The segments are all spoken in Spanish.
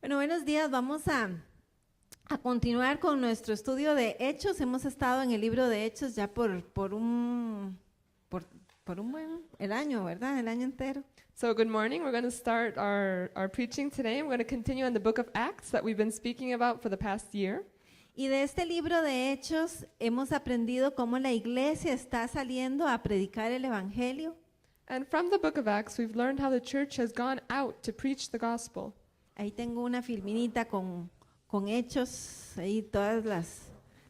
Bueno, buenos días. Vamos a continuar con nuestro estudio de Hechos. Hemos estado en el libro de Hechos ya por un buen el año, ¿verdad? El año entero. So good morning. We're going to start our preaching today. We're going to continue in the book of Acts that we've been speaking about for the past year. Y de este libro de Hechos hemos aprendido cómo la iglesia está saliendo a predicar el evangelio. And from the book of Acts, we've learned how the church has gone out to preach the gospel. Ahí tengo una filminita con hechos, ahí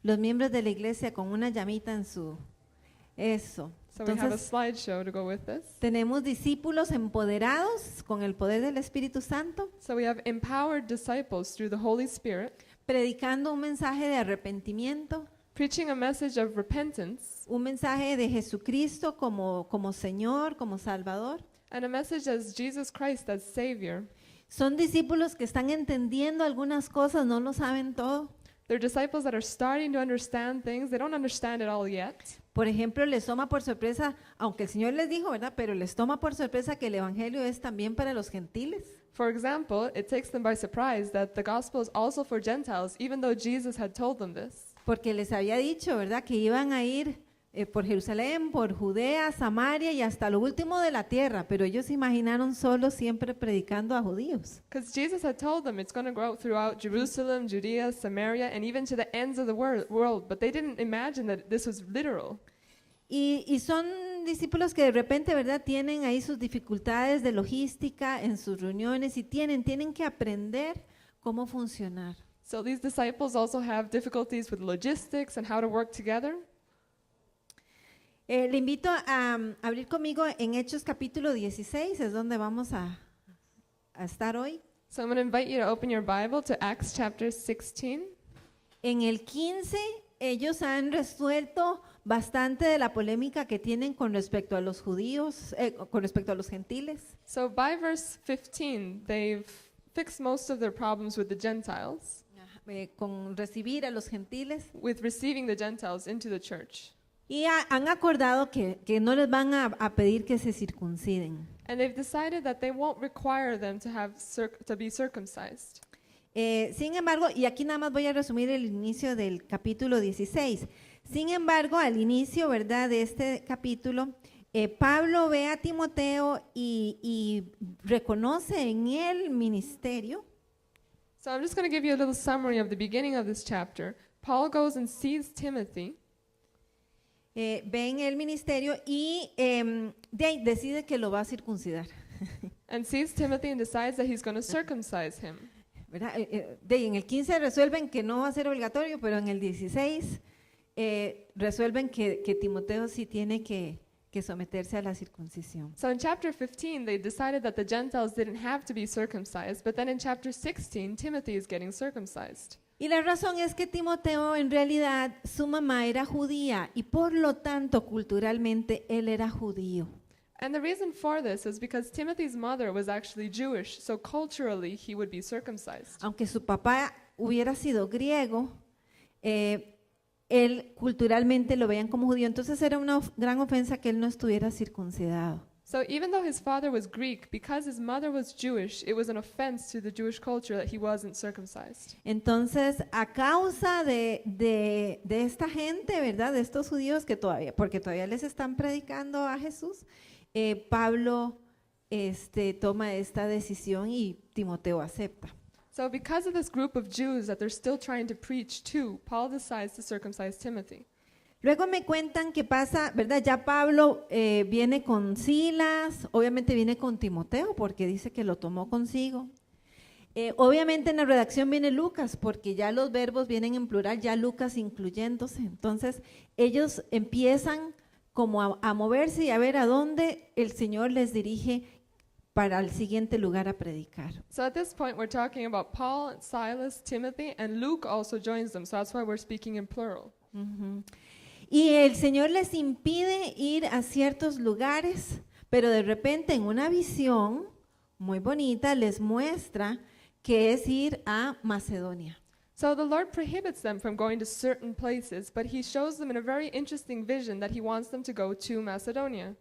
los miembros de la iglesia con una llamita en su eso. So we have a Entonces, slideshow to go with this. tenemos discípulos empoderados con el poder del Espíritu Santo, So we have empowered disciples through the Holy Spirit, predicando un mensaje de arrepentimiento, preaching a message of repentance un mensaje de Jesucristo como Señor, como Salvador. and a message as Jesus Christ as Savior. Son discípulos que están entendiendo algunas cosas, no lo saben todo. They're disciples that are starting to understand things. They don't understand it all yet. Por ejemplo, les toma por sorpresa, aunque el Señor les dijo, ¿verdad? Pero les toma por sorpresa que el evangelio es también para los gentiles. For example, it takes them by surprise that the gospel is also for Gentiles, even though Jesus had told them this. Porque les había dicho, ¿verdad? Que iban a ir por Jerusalén, por Judea, Samaria y hasta lo último de la tierra, pero ellos se imaginaron solo siempre predicando a judíos. Because Jesus had told them it's going to go out throughout Jerusalem, Judea, Samaria, and even to the ends of the world, but they didn't imagine that this was literal. Y son discípulos que de repente, ¿verdad? Tienen ahí sus dificultades de logística en sus reuniones y tienen que aprender cómo funcionar. So these disciples also have difficulties with logistics and how to work together. Le invito a abrir conmigo en Hechos capítulo 16, es donde vamos a estar hoy. So I'm going to invite you to open your Bible to Acts chapter 16. En el 15, ellos han resuelto bastante de la polémica que tienen con respecto a los judíos, con respecto a los gentiles. So by verse 15, they've fixed most of their problems with the Gentiles, Con recibir a los gentiles. with receiving the Gentiles into the church. Y han acordado que no les van a pedir que se circunciden. And they've decided that they won't require them to be circumcised. Sin embargo, y aquí nada más voy a resumir el inicio del capítulo 16. Sin embargo, al inicio, ¿verdad?, de este capítulo, Pablo ve a Timoteo y reconoce en él ministerio. So I'm just going to give you a little summary of the beginning of this chapter. Paul goes and sees Timothy, Ve en el ministerio y de ahí decide que lo va a circuncidar. and sees Timothy and decides that he's going to circumcise him. ¿Verdad? De ahí en el 15 resuelven que no va a ser obligatorio, pero en el 16 resuelven que Timoteo sí tiene que someterse a la circuncisión. So in chapter 15, they decided that the Gentiles didn't have to be circumcised, but then in chapter 16, Timothy is getting circumcised. Y la razón es que Timoteo en realidad su mamá era judía y por lo tanto culturalmente él era judío. And the reason for this is because Timothy's mother was actually Jewish, so culturally he would be circumcised. Aunque su papá hubiera sido griego, él culturalmente lo veían como judío, entonces era una gran ofensa que él no estuviera circuncidado. So even though his father was Greek, because his mother was Jewish, it was an offense to the Jewish culture that he wasn't circumcised. Entonces, a causa de esta gente, ¿verdad? De estos judíos porque todavía les están predicando a Jesús, Pablo toma esta decisión y Timoteo acepta. So because of this group of Jews that they're still trying to preach to, Paul decides to circumcise Timothy. Luego me cuentan que pasa, ¿verdad? Ya Pablo viene con Silas, obviamente viene con Timoteo porque dice que lo tomó consigo. Obviamente en la redacción viene Lucas porque ya los verbos vienen en plural, ya Lucas incluyéndose. Entonces ellos empiezan como a moverse y a ver a dónde el Señor les dirige para el siguiente lugar a predicar. So at this point we're talking about Paul, Silas, Timothy, and Luke also joins them. So that's why we're speaking in plural. Uh-huh. Y el Señor les impide ir a ciertos lugares, pero de repente en una visión muy bonita les muestra que es ir a Macedonia. So the Lord prohibits them from going to certain places, but he shows them in a very interesting vision that he wants them to go to Macedonia.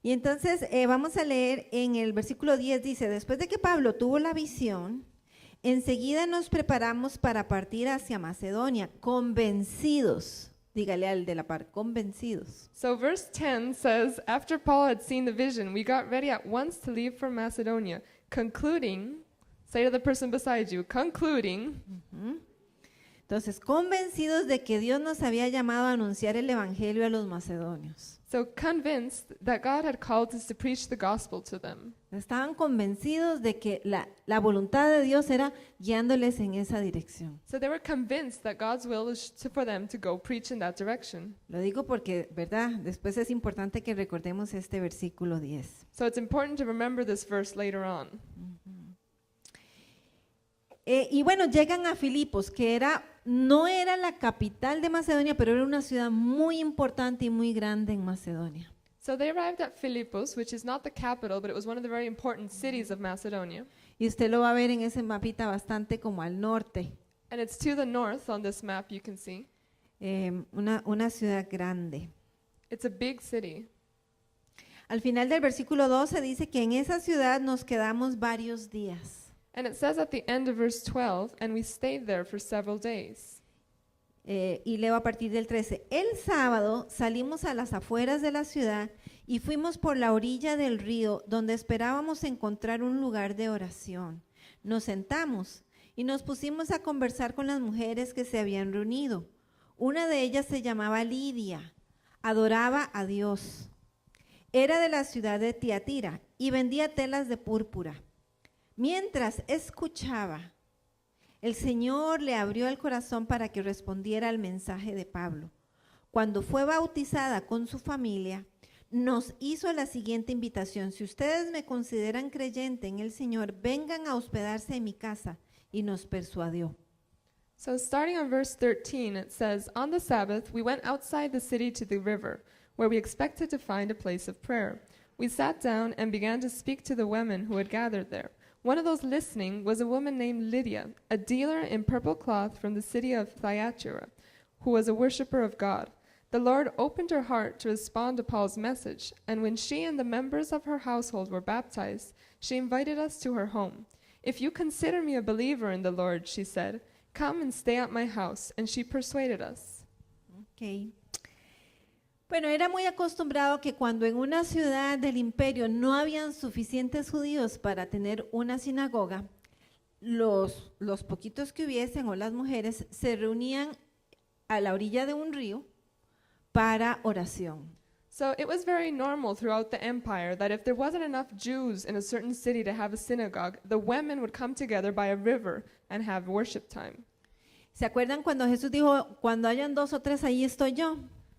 Y entonces vamos a leer en el versículo 10, dice, después de que Pablo tuvo la visión, enseguida nos preparamos para partir hacia Macedonia, convencidos. Dígale al de la par, convencidos. So verse 10 says, after Paul had seen the vision, we got ready at once to leave for Macedonia, concluding, say to the person beside you, concluding, Entonces, convencidos de que Dios nos había llamado a anunciar el evangelio a los macedonios. so convinced that God had called us to preach the gospel to them. Estaban convencidos de que la voluntad de Dios era guiándoles en esa dirección. So they were convinced that God's will was for them to go preach in that direction. Lo digo porque, ¿verdad? Después es importante que recordemos este versículo 10. So it's important to remember this verse later on. Y bueno, llegan a Filipos, que no era la capital de Macedonia, pero era una ciudad muy importante y muy grande en Macedonia. So they arrived at Philippus, which is not the capital, but it was one of the very important cities of Macedonia. Y usted lo va a ver en ese mapita bastante como al norte. And it's to the north on this map, you can see. Una ciudad grande. It's a big city. Al final del versículo 12 dice que en esa ciudad nos quedamos varios días. And it says at the end of verse 12, and we stayed there for several days. Y leo a partir del 13. El sábado salimos a las afueras de la ciudad y fuimos por la orilla del río donde esperábamos encontrar un lugar de oración. Nos sentamos y nos pusimos a conversar con las mujeres que se habían reunido. Una de ellas se llamaba Lidia, adoraba a Dios. Era de la ciudad de Tiatira y vendía telas de púrpura. Mientras escuchaba, el Señor le abrió el corazón para que respondiera al mensaje de Pablo. Cuando fue bautizada con su familia, nos hizo la siguiente invitación: si ustedes me consideran creyente en el Señor, vengan a hospedarse en mi casa, y nos persuadió. So starting on verse 13, it says, on the Sabbath, we went outside the city to the river, where we expected to find a place of prayer. We sat down and began to speak to the women who had gathered there. One of those listening was a woman named Lydia, a dealer in purple cloth from the city of Thyatira, who was a worshiper of God. The Lord opened her heart to respond to Paul's message, and when she and the members of her household were baptized, she invited us to her home. If you consider me a believer in the Lord, she said, come and stay at my house, and she persuaded us. Okay. Bueno, era muy acostumbrado que cuando en una ciudad del imperio no habían suficientes judíos para tener una sinagoga, los poquitos que hubiesen o las mujeres se reunían a la orilla de un río para oración. So it was very normal throughout the empire that if there wasn't enough Jews in a certain city to have a synagogue, the women would come together by a river and have worship time. ¿Se acuerdan cuando Jesús dijo, cuando hayan 2 o 3, ahí estoy yo?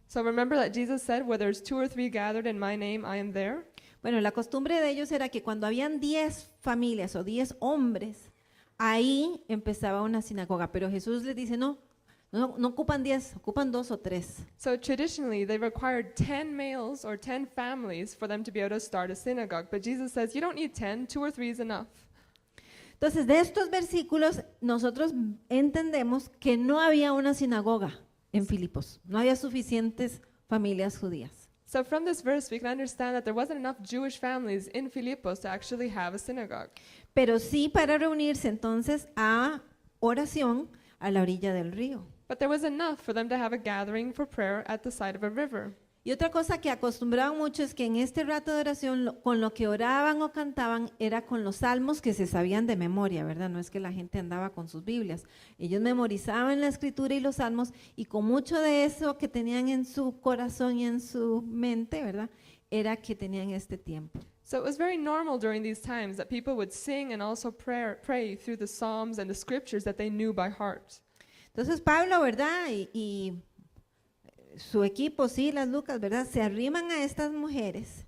So remember that Jesus said, where there's 2 or 3 gathered in my name, I am there. Bueno, la costumbre de ellos era que cuando habían 10 familias o 10 hombres, ahí empezaba una sinagoga. Pero Jesús les dice, no ocupan 10, ocupan 2 o 3. So traditionally, they required 10 males or 10 families for them to be able to start a synagogue. But Jesus says, you don't need 10, 2 or 3 is enough. Entonces, de estos versículos, nosotros entendemos que no había una sinagoga en Filipos. No había suficientes familias judías. So from this verse, we can understand that there wasn't enough Jewish families in Philippus to actually have a synagogue. Pero sí para reunirse entonces a oración a la orilla del río. But there was enough for them to have a gathering for prayer at the side of a river. Y otra cosa que acostumbraban mucho es que en este rato de oración con lo que oraban o cantaban era con los salmos que se sabían de memoria, ¿verdad? No es que la gente andaba con sus Biblias. Ellos memorizaban la escritura y los salmos y con mucho de eso que tenían en su corazón y en su mente, ¿verdad? Era que tenían este tiempo. So it was very normal during these times that people would sing and also pray through the psalms and the scriptures that they knew by heart. Entonces Pablo, ¿verdad? Y su equipo, Silas, Lucas, ¿verdad? Se arriman a estas mujeres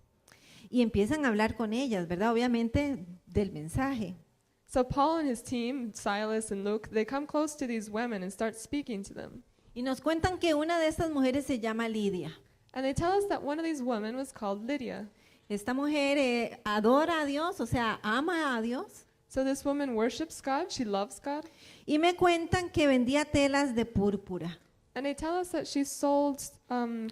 y empiezan a hablar con ellas, ¿verdad? Obviamente del mensaje. So Paul and his team, Silas and Luke, they come close to these women and start speaking to them. Y nos cuentan que una de estas mujeres se llama Lidia. And they tell us that one of these women was called Lydia. Esta mujer adora a Dios, o sea, ama a Dios. So this woman worships God, she loves God. Y me cuentan que vendía telas de púrpura. And they tell us that she sold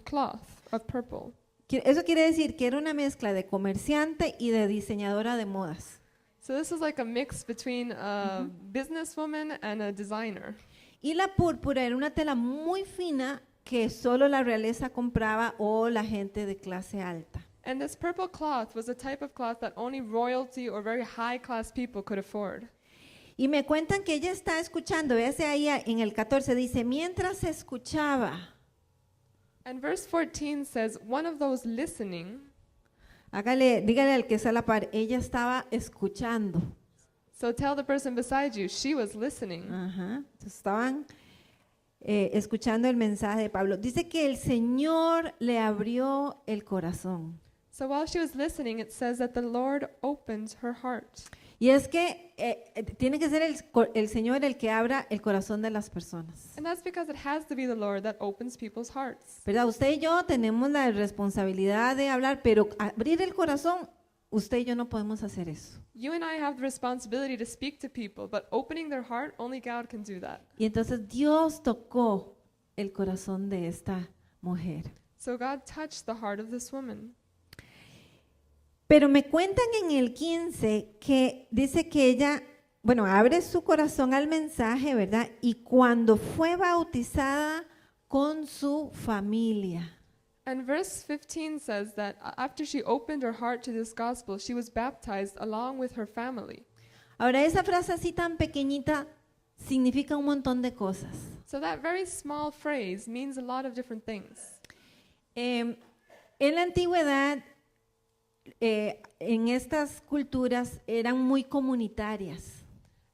cloth of purple. Eso quiere decir que era una mezcla de comerciante y de diseñadora de modas. So this was like a mix between a businesswoman and a designer. Y la púrpura era una tela muy fina que solo la realeza compraba o la gente de clase alta. And this purple cloth was a type of cloth that only royalty or very high class people could afford. Y me cuentan que ella está escuchando, véase ahí en el 14, dice, mientras escuchaba, And verse 14 says, one of those listening, dígale al que está a la par, ella estaba escuchando. so tell the person beside you, she was listening. Ajá. Entonces, estaban escuchando el mensaje de Pablo. Dice que el Señor le abrió el corazón. So while she was listening, it says that the Lord opened her heart. Y es que tiene que ser el Señor el que abra el corazón de las personas. And that's because it has to be the Lord that opens people's hearts. ¿Verdad? Usted y yo tenemos la responsabilidad de hablar, pero abrir el corazón, usted y yo no podemos hacer eso. You and I have the responsibility to speak to people, but opening their heart, only God can do that. Y entonces Dios tocó el corazón de esta mujer. So God touched the heart of this woman. Pero me cuentan en el 15 que dice que ella, bueno, abre su corazón al mensaje, ¿verdad? Y cuando fue bautizada con su familia. And verse 15 says that after she opened her heart to this gospel, she was baptized along with her family. Ahora, esa frase así tan pequeñita significa un montón de cosas. So that very small phrase means a lot of different things. En la antigüedad, en estas culturas eran muy comunitarias.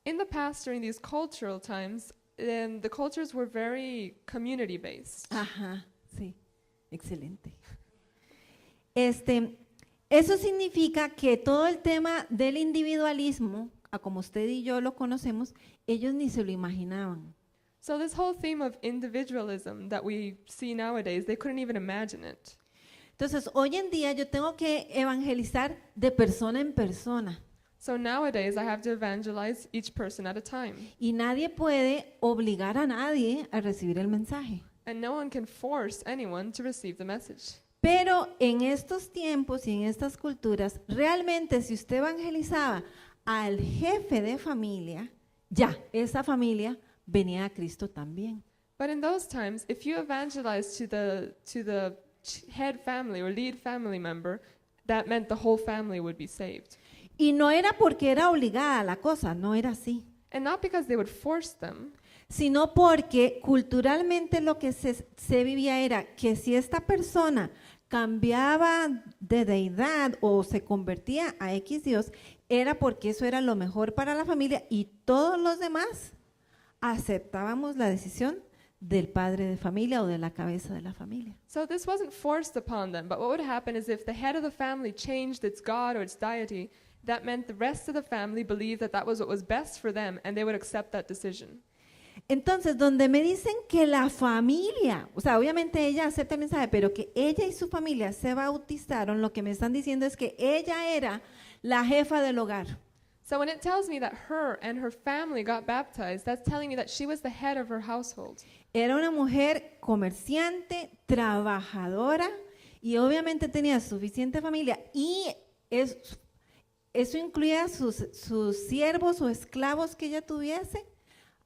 In the past, during these cultural times, the cultures were very community-based. Ajá, sí, excelente. Eso significa que todo el tema del individualismo, a como usted y yo lo conocemos, ellos ni se lo imaginaban. So this whole theme of individualism that we see nowadays, they couldn't even imagine it. Entonces, hoy en día yo tengo que evangelizar de persona en persona. So nowadays, I have to evangelize each person at a time. Y nadie puede obligar a nadie a recibir el mensaje. And no one can force anyone to receive the message. Pero en estos tiempos y en estas culturas, realmente si usted evangelizaba al jefe de familia, ya, esa familia venía a Cristo también. But in those times, if you evangelize to the head family or lead family member, that meant the whole family would be saved. Y no era porque era obligada la cosa, no era así, And not because they would force them, sino porque culturalmente lo que se vivía era que si esta persona cambiaba de deidad o se convertía a X Dios, era porque eso era lo mejor para la familia y todos los demás aceptábamos la decisión del padre de familia o de la cabeza de la familia. so this wasn't forced upon them. But what would happen is if the head of the family changed its god or its deity, that meant the rest of the family believed that that was what was best for them, and they would accept that decision. Entonces, donde me dicen que la familia, o sea, obviamente ella acepta el mensaje, pero que ella y su familia se bautizaron, lo que me están diciendo es que ella era la jefa del hogar. So when it tells me that her and her family got baptized, that's telling me that she was the head of her household. Era una mujer comerciante, trabajadora y obviamente tenía suficiente familia y eso incluía sus siervos o esclavos que ella tuviese,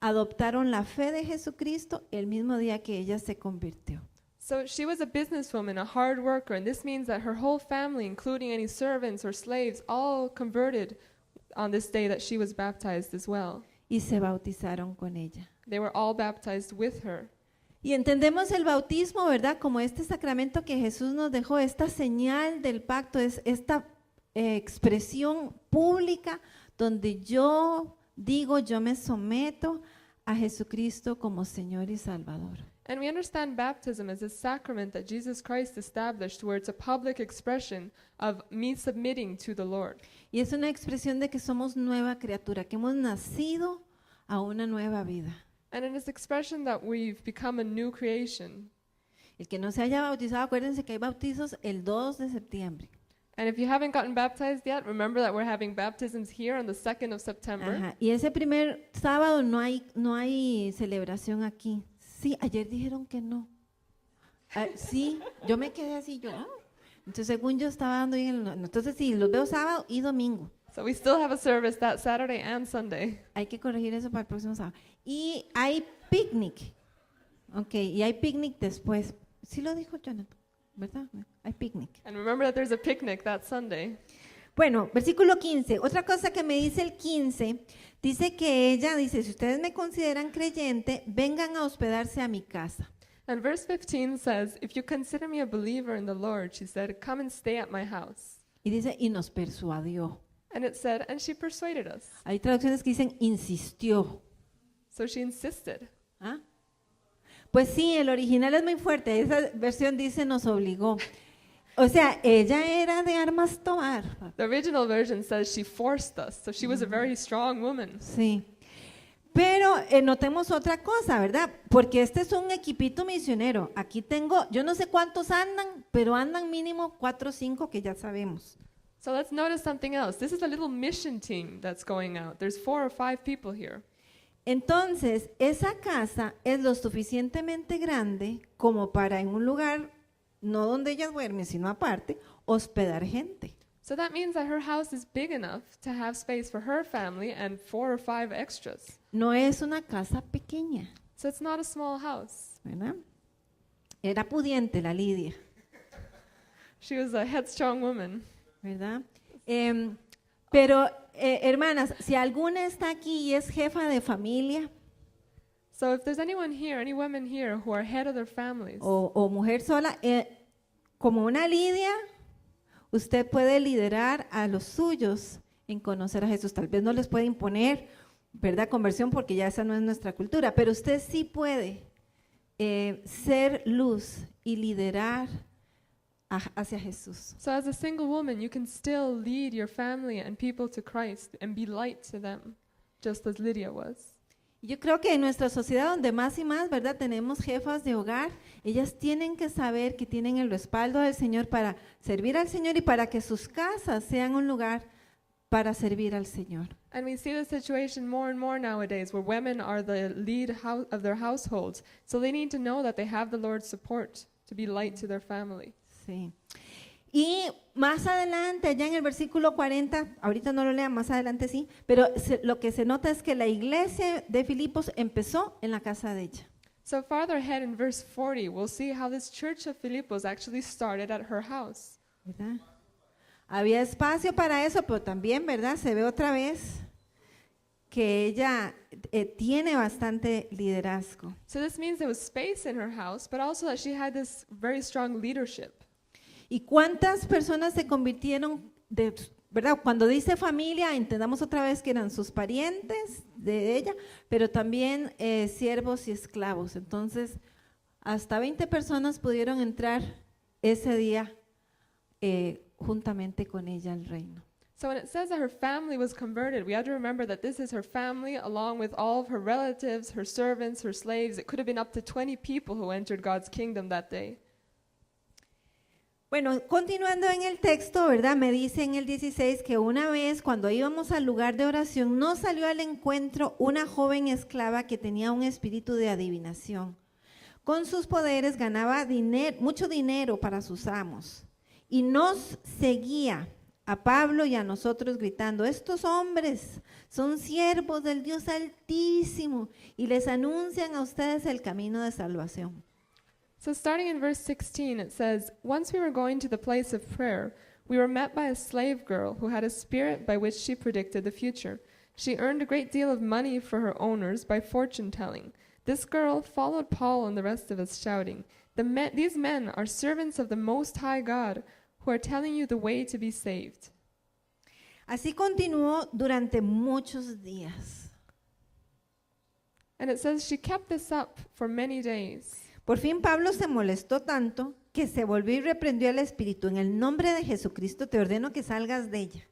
adoptaron la fe de Jesucristo el mismo día que ella se convirtió. So she was a businesswoman, a hard worker, and this means that her whole family, including any servants or slaves, all converted on this day that she was baptized as well. Y se bautizaron con ella. They were all baptized with her. Y entendemos el bautismo, ¿verdad? Como este sacramento que Jesús nos dejó, esta señal del pacto, es esta expresión pública donde yo digo, yo me someto a Jesucristo como Señor y Salvador. And we understand baptism as a sacrament that Jesus Christ established, where it's a public expression of me submitting to the Lord. Y es una expresión de que somos nueva criatura, que hemos nacido a una nueva vida. And it is expression that we've become a new creation. El que no se haya bautizado, acuérdense que hay bautizos el 2 de septiembre. And if you haven't gotten baptized yet, remember that we're having baptisms here on the 2nd of September. Ajá. Y ese primer sábado no hay celebración aquí. Sí, ayer dijeron que no. Sí, yo me quedé así, yo. Entonces, según yo estaba dando bien, entonces sí, los veo sábado y domingo. So we still have a service that Saturday and Sunday. Hay que corregir eso para el próximo sábado. Y hay picnic. Ok, y hay picnic después. Sí lo dijo Jonathan, ¿verdad? Hay picnic. And remember that there's a picnic that Sunday. Bueno, versículo 15. Otra cosa que me dice el 15, dice que ella dice, si ustedes me consideran creyente, vengan a hospedarse a mi casa. And verse 15 says, if you consider me a believer in the Lord, she said, come and stay at my house. Y dice, y nos persuadió. And it said, and she persuaded us. Hay traducciones que dicen, insistió. So she insisted. ¿Ah? Pues sí, el original es muy fuerte. Esa versión dice, nos obligó. O sea, ella era de armas tomar. The original version says she forced us. So she was a very strong woman. Sí. Pero notemos otra cosa, ¿verdad? Porque este es un equipito misionero. Aquí tengo, yo no sé cuántos andan, pero andan mínimo 4 o 5 que ya sabemos. So let's notice something else. This is a little mission team that's going out. There's 4 or 5 people here. Entonces, esa casa es lo suficientemente grande como para en un lugar, no donde ella duerme, sino aparte, hospedar gente. So that means that her house is big enough to have space for her family and 4 or 5 extras. No es una casa pequeña, So it's not a small house. ¿verdad? Era pudiente la Lidia, She was a headstrong woman. ¿verdad? Pero, hermanas, si alguna está aquí y es jefa de familia So if there's anyone here, any women here who are head of their families, o mujer sola, como una Lidia, usted puede liderar a los suyos en conocer a Jesús. Tal vez no les puede imponer, ¿verdad? Conversión, porque ya esa no es nuestra cultura, pero usted sí puede ser luz y liderar hacia Jesús. so as a single woman, you can still lead your family and people to Christ and be light to them, just as Lydia was. Yo creo que en nuestra sociedad donde más y más, ¿verdad? Tenemos jefas de hogar, ellas tienen que saber que tienen el respaldo del Señor para servir al Señor y para que sus casas sean un lugar para servir al Señor. And we see the situation more and more nowadays where women are the lead of their households. So they need to know that they have the Lord's support to be light to their family. Sí. Y más adelante, allá en el versículo 40, ahorita no lo lean, más adelante sí, pero lo que se nota es que la iglesia de Filipos empezó en la casa de ella. So farther ahead in verse 40, we'll see how this church of Philippos actually started at her house. ¿Verdad? Había espacio para eso, pero también, ¿verdad? Se ve otra vez que ella tiene bastante liderazgo. So this means there was space in her house, but also that she had this very strong leadership. ¿Y cuántas personas se convirtieron, verdad? Cuando dice familia, entendamos otra vez que eran sus parientes de ella, pero también siervos y esclavos. Entonces, hasta 20 personas pudieron entrar ese día juntamente con ella al reino. So when it says that her family was converted, we have to remember that this is her family along with all of her relatives, her servants, her slaves. It could have been up to 20 people who entered God's kingdom that day. Bueno, continuando en el texto, ¿verdad? Me dice en el 16 que una vez cuando íbamos al lugar de oración nos salió al encuentro una joven esclava que tenía un espíritu de adivinación. Con sus poderes ganaba mucho dinero para sus amos y nos seguía a Pablo y a nosotros gritando, estos hombres son siervos del Dios Altísimo y les anuncian a ustedes el camino de salvación. So starting in verse 16, it says, once we were going to the place of prayer, we were met by a slave girl who had a spirit by which she predicted the future. She earned a great deal of money for her owners by fortune telling. This girl followed Paul and the rest of us shouting, these men are servants of the Most High God who are telling you the way to be saved. Así continuó durante muchos días. And it says she kept this up for many days. Por fin Pablo se molestó tanto que se volvió y reprendió al espíritu. En el nombre de Jesucristo te ordeno que salgas de ella.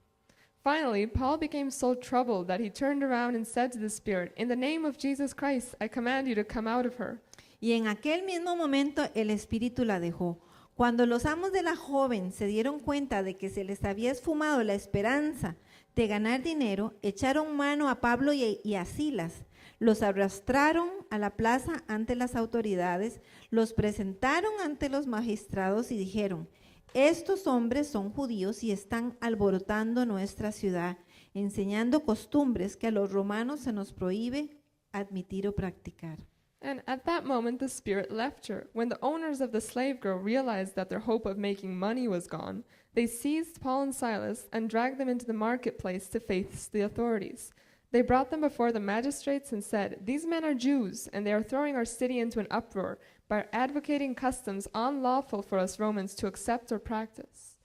Finally, Paul became so troubled that he turned around and said to the spirit, in the name of Jesus Christ, I command you to come out of her. Y en aquel mismo momento el espíritu la dejó. Cuando los amos de la joven se dieron cuenta de que se les había esfumado la esperanza de ganar dinero, echaron mano a Pablo y a Silas. Los arrastraron a la plaza ante las autoridades, los presentaron ante los magistrados y dijeron, estos hombres son judíos y están alborotando nuestra ciudad enseñando costumbres que a los romanos se nos prohíbe admitir o practicar. And at that moment the Spirit left her. When the owners of the slave girl realized that their hope of making money was gone, they seized Paul and Silas and dragged them into the marketplace to face the authorities. They brought them before the magistrates and said, "These men are Jews, and they are throwing our city into an uproar by advocating customs unlawful for us Romans to accept or practice."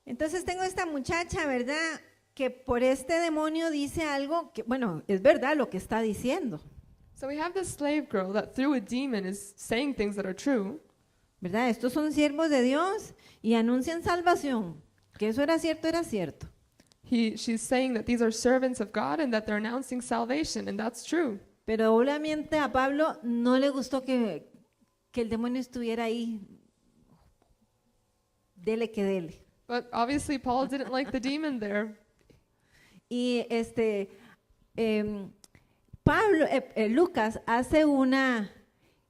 Entonces tengo esta muchacha, ¿verdad? Que por este demonio dice algo que, bueno, es verdad lo que está diciendo, So we have this slave girl that through a demon is saying things that are true. ¿verdad? Estos son siervos de Dios y anuncian salvación. Que eso era cierto, era cierto. She's saying that these are servants of God and that they're announcing salvation, and that's true. Pero obviamente a Pablo no le gustó que el demonio estuviera ahí. Dele que dele. But obviously Paul didn't like the demon there. Y Pablo, Lucas hace un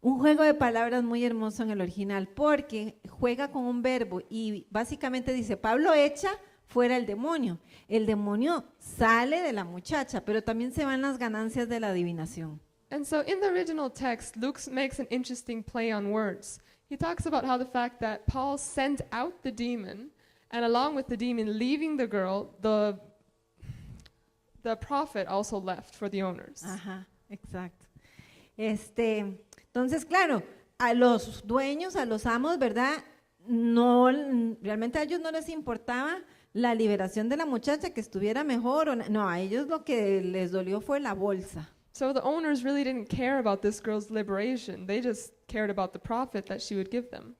juego de palabras muy hermoso en el original, porque juega con un verbo y básicamente dice, Pablo echa fuera el demonio. El demonio sale de la muchacha, pero también se van las ganancias de la adivinación. And so in the original text, Luke makes an interesting play on words. He talks about how the fact that Paul sent out the demon, and along with the demon leaving the girl, the prophet also left for the owners. Ajá, exacto. Entonces, claro, a los dueños, a los amos, ¿verdad? No, realmente a ellos no les importaba la liberación de la muchacha, que estuviera mejor. No, a ellos lo que les dolió fue la bolsa. So the owners really didn't care about this girl's liberation. They just cared about the profit that she would give them.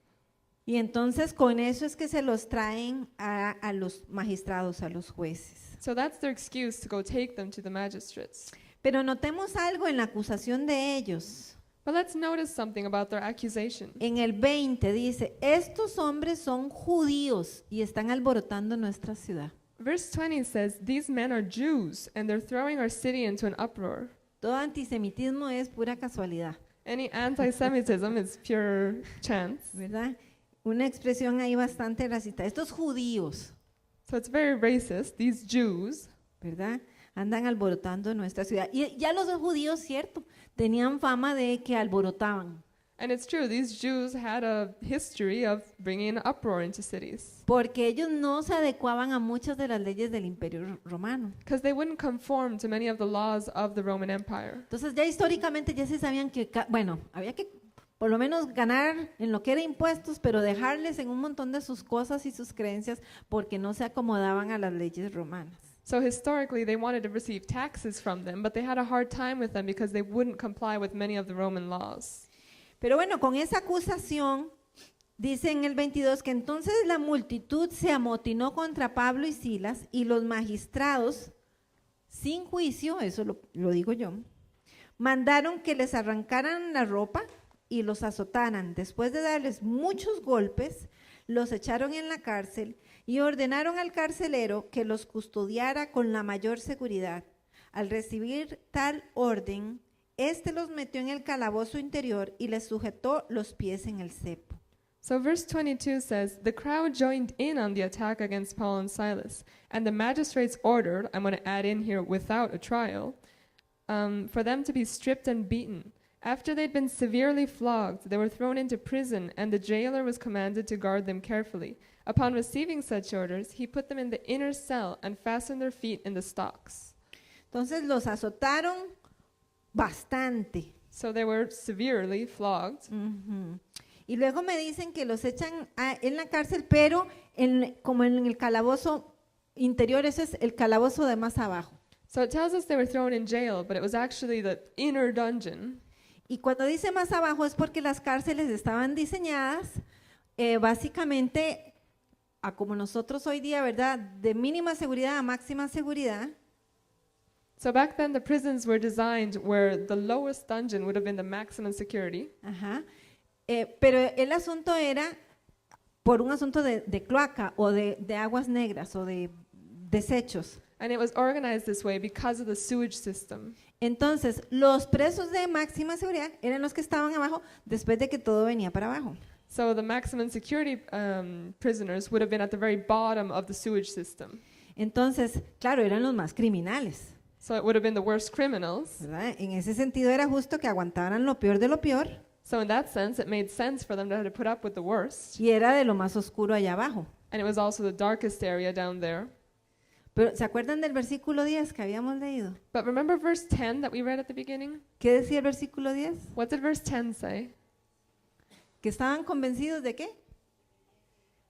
Y entonces con eso es que se los traen a los magistrados, a los jueces. So that's their excuse to go take them to the magistrates. Pero notemos algo en la acusación de ellos. But let's notice something about their accusation. En el 20 dice, estos hombres son judíos y están alborotando nuestra ciudad. Verse 20 says, "These men are Jews, and they're throwing our city into an uproar." Todo antisemitismo es pura casualidad, Any anti-Semitism is pure chance. ¿verdad? Una expresión ahí bastante racista. Estos judíos, So it's very racist. These Jews, ¿verdad? Andan alborotando nuestra ciudad. Y ya los judíos, cierto, tenían fama de que alborotaban. and it's true, these Jews had a history of bringing an uproar into cities Porque ellos no se adecuaban a muchas de las leyes del Imperio Romano. because they wouldn't conform to many of the laws of the Roman Empire. Entonces ya históricamente ya se sabían que, bueno, había que por lo menos ganar en lo que era impuestos, pero dejarles en un montón de sus cosas y sus creencias porque no se acomodaban a las leyes romanas. So historically, they wanted to receive taxes from them, but they had a hard time with them because they wouldn't comply with many of the Roman laws. Pero bueno, con esa acusación, dice en el 22 que entonces la multitud se amotinó contra Pablo y Silas y los magistrados, sin juicio, eso lo digo yo, mandaron que les arrancaran la ropa y los azotaran. Después de darles muchos golpes, los echaron en la cárcel y ordenaron al carcelero que los custodiara con la mayor seguridad. Al recibir tal orden, este los metió en el calabozo interior y les sujetó los pies en el cepo. So verse 22 says, "The crowd joined in on the attack against Paul and Silas, and the magistrates ordered," I'm going to add in here, without a trial, "for them to be stripped and beaten. After they'd been severely flogged, they were thrown into prison, and the jailer was commanded to guard them carefully. Upon receiving such orders, he put them in the inner cell and fastened their feet in the stocks." Entonces los azotaron bastante. So they were severely flogged. Ujú. Y luego me dicen que los echan en la cárcel, pero como en el calabozo interior, ese es el calabozo de más abajo. So it tells us they were thrown in jail, but it was actually the inner dungeon. Y cuando dice más abajo es porque las cárceles estaban diseñadas básicamente a como nosotros hoy día, ¿verdad? De mínima seguridad a máxima seguridad. So back then the prisons were designed where the lowest dungeon would have been the maximum security. Ajá. Pero el asunto era por un asunto de cloaca o de aguas negras o de desechos. And it was organized this way because of the sewage system. Entonces, los presos de máxima seguridad eran los que estaban abajo después de que todo venía para abajo. So the maximum security prisoners would have been at the very bottom of the sewage system. Entonces, claro, eran los más criminales, So it would have been the worst criminals. ¿verdad? En ese sentido era justo que aguantaran lo peor de lo peor So in that sense, it made sense for them to have to put up with the worst. y era de lo más oscuro allá abajo. And it was also the darkest area down there. Pero, ¿se acuerdan del versículo 10 que habíamos leído? But remember verse 10 that we read at the beginning? ¿Qué decía el versículo 10? What did verse 10 say? Que estaban convencidos de qué?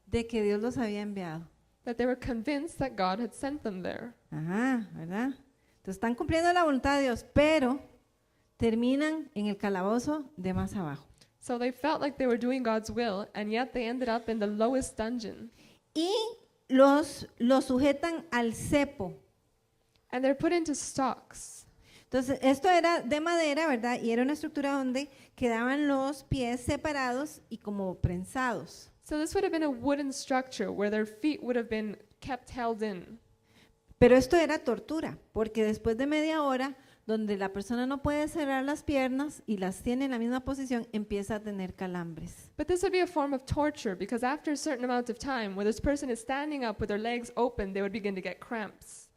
De que Dios los había enviado. That they were convinced that God had sent them there. Ajá, ¿verdad? Entonces están cumpliendo la voluntad de Dios, pero terminan en el calabozo de más abajo. So they felt like they were doing God's will, and yet they ended up in the lowest dungeon. Y los sujetan al cepo. And they're put into stocks. Entonces, esto era de madera, ¿verdad? Y era una estructura donde quedaban los pies separados y como prensados. So this would have been a wooden structure where their feet would have been kept held in. Pero esto era tortura, porque después de media hora, donde la persona no puede cerrar las piernas y las tiene en la misma posición, empieza a tener calambres. But this would be a form of torture because after a certain amount of time, where this person is standing up with their legs open, they would begin to get cramps.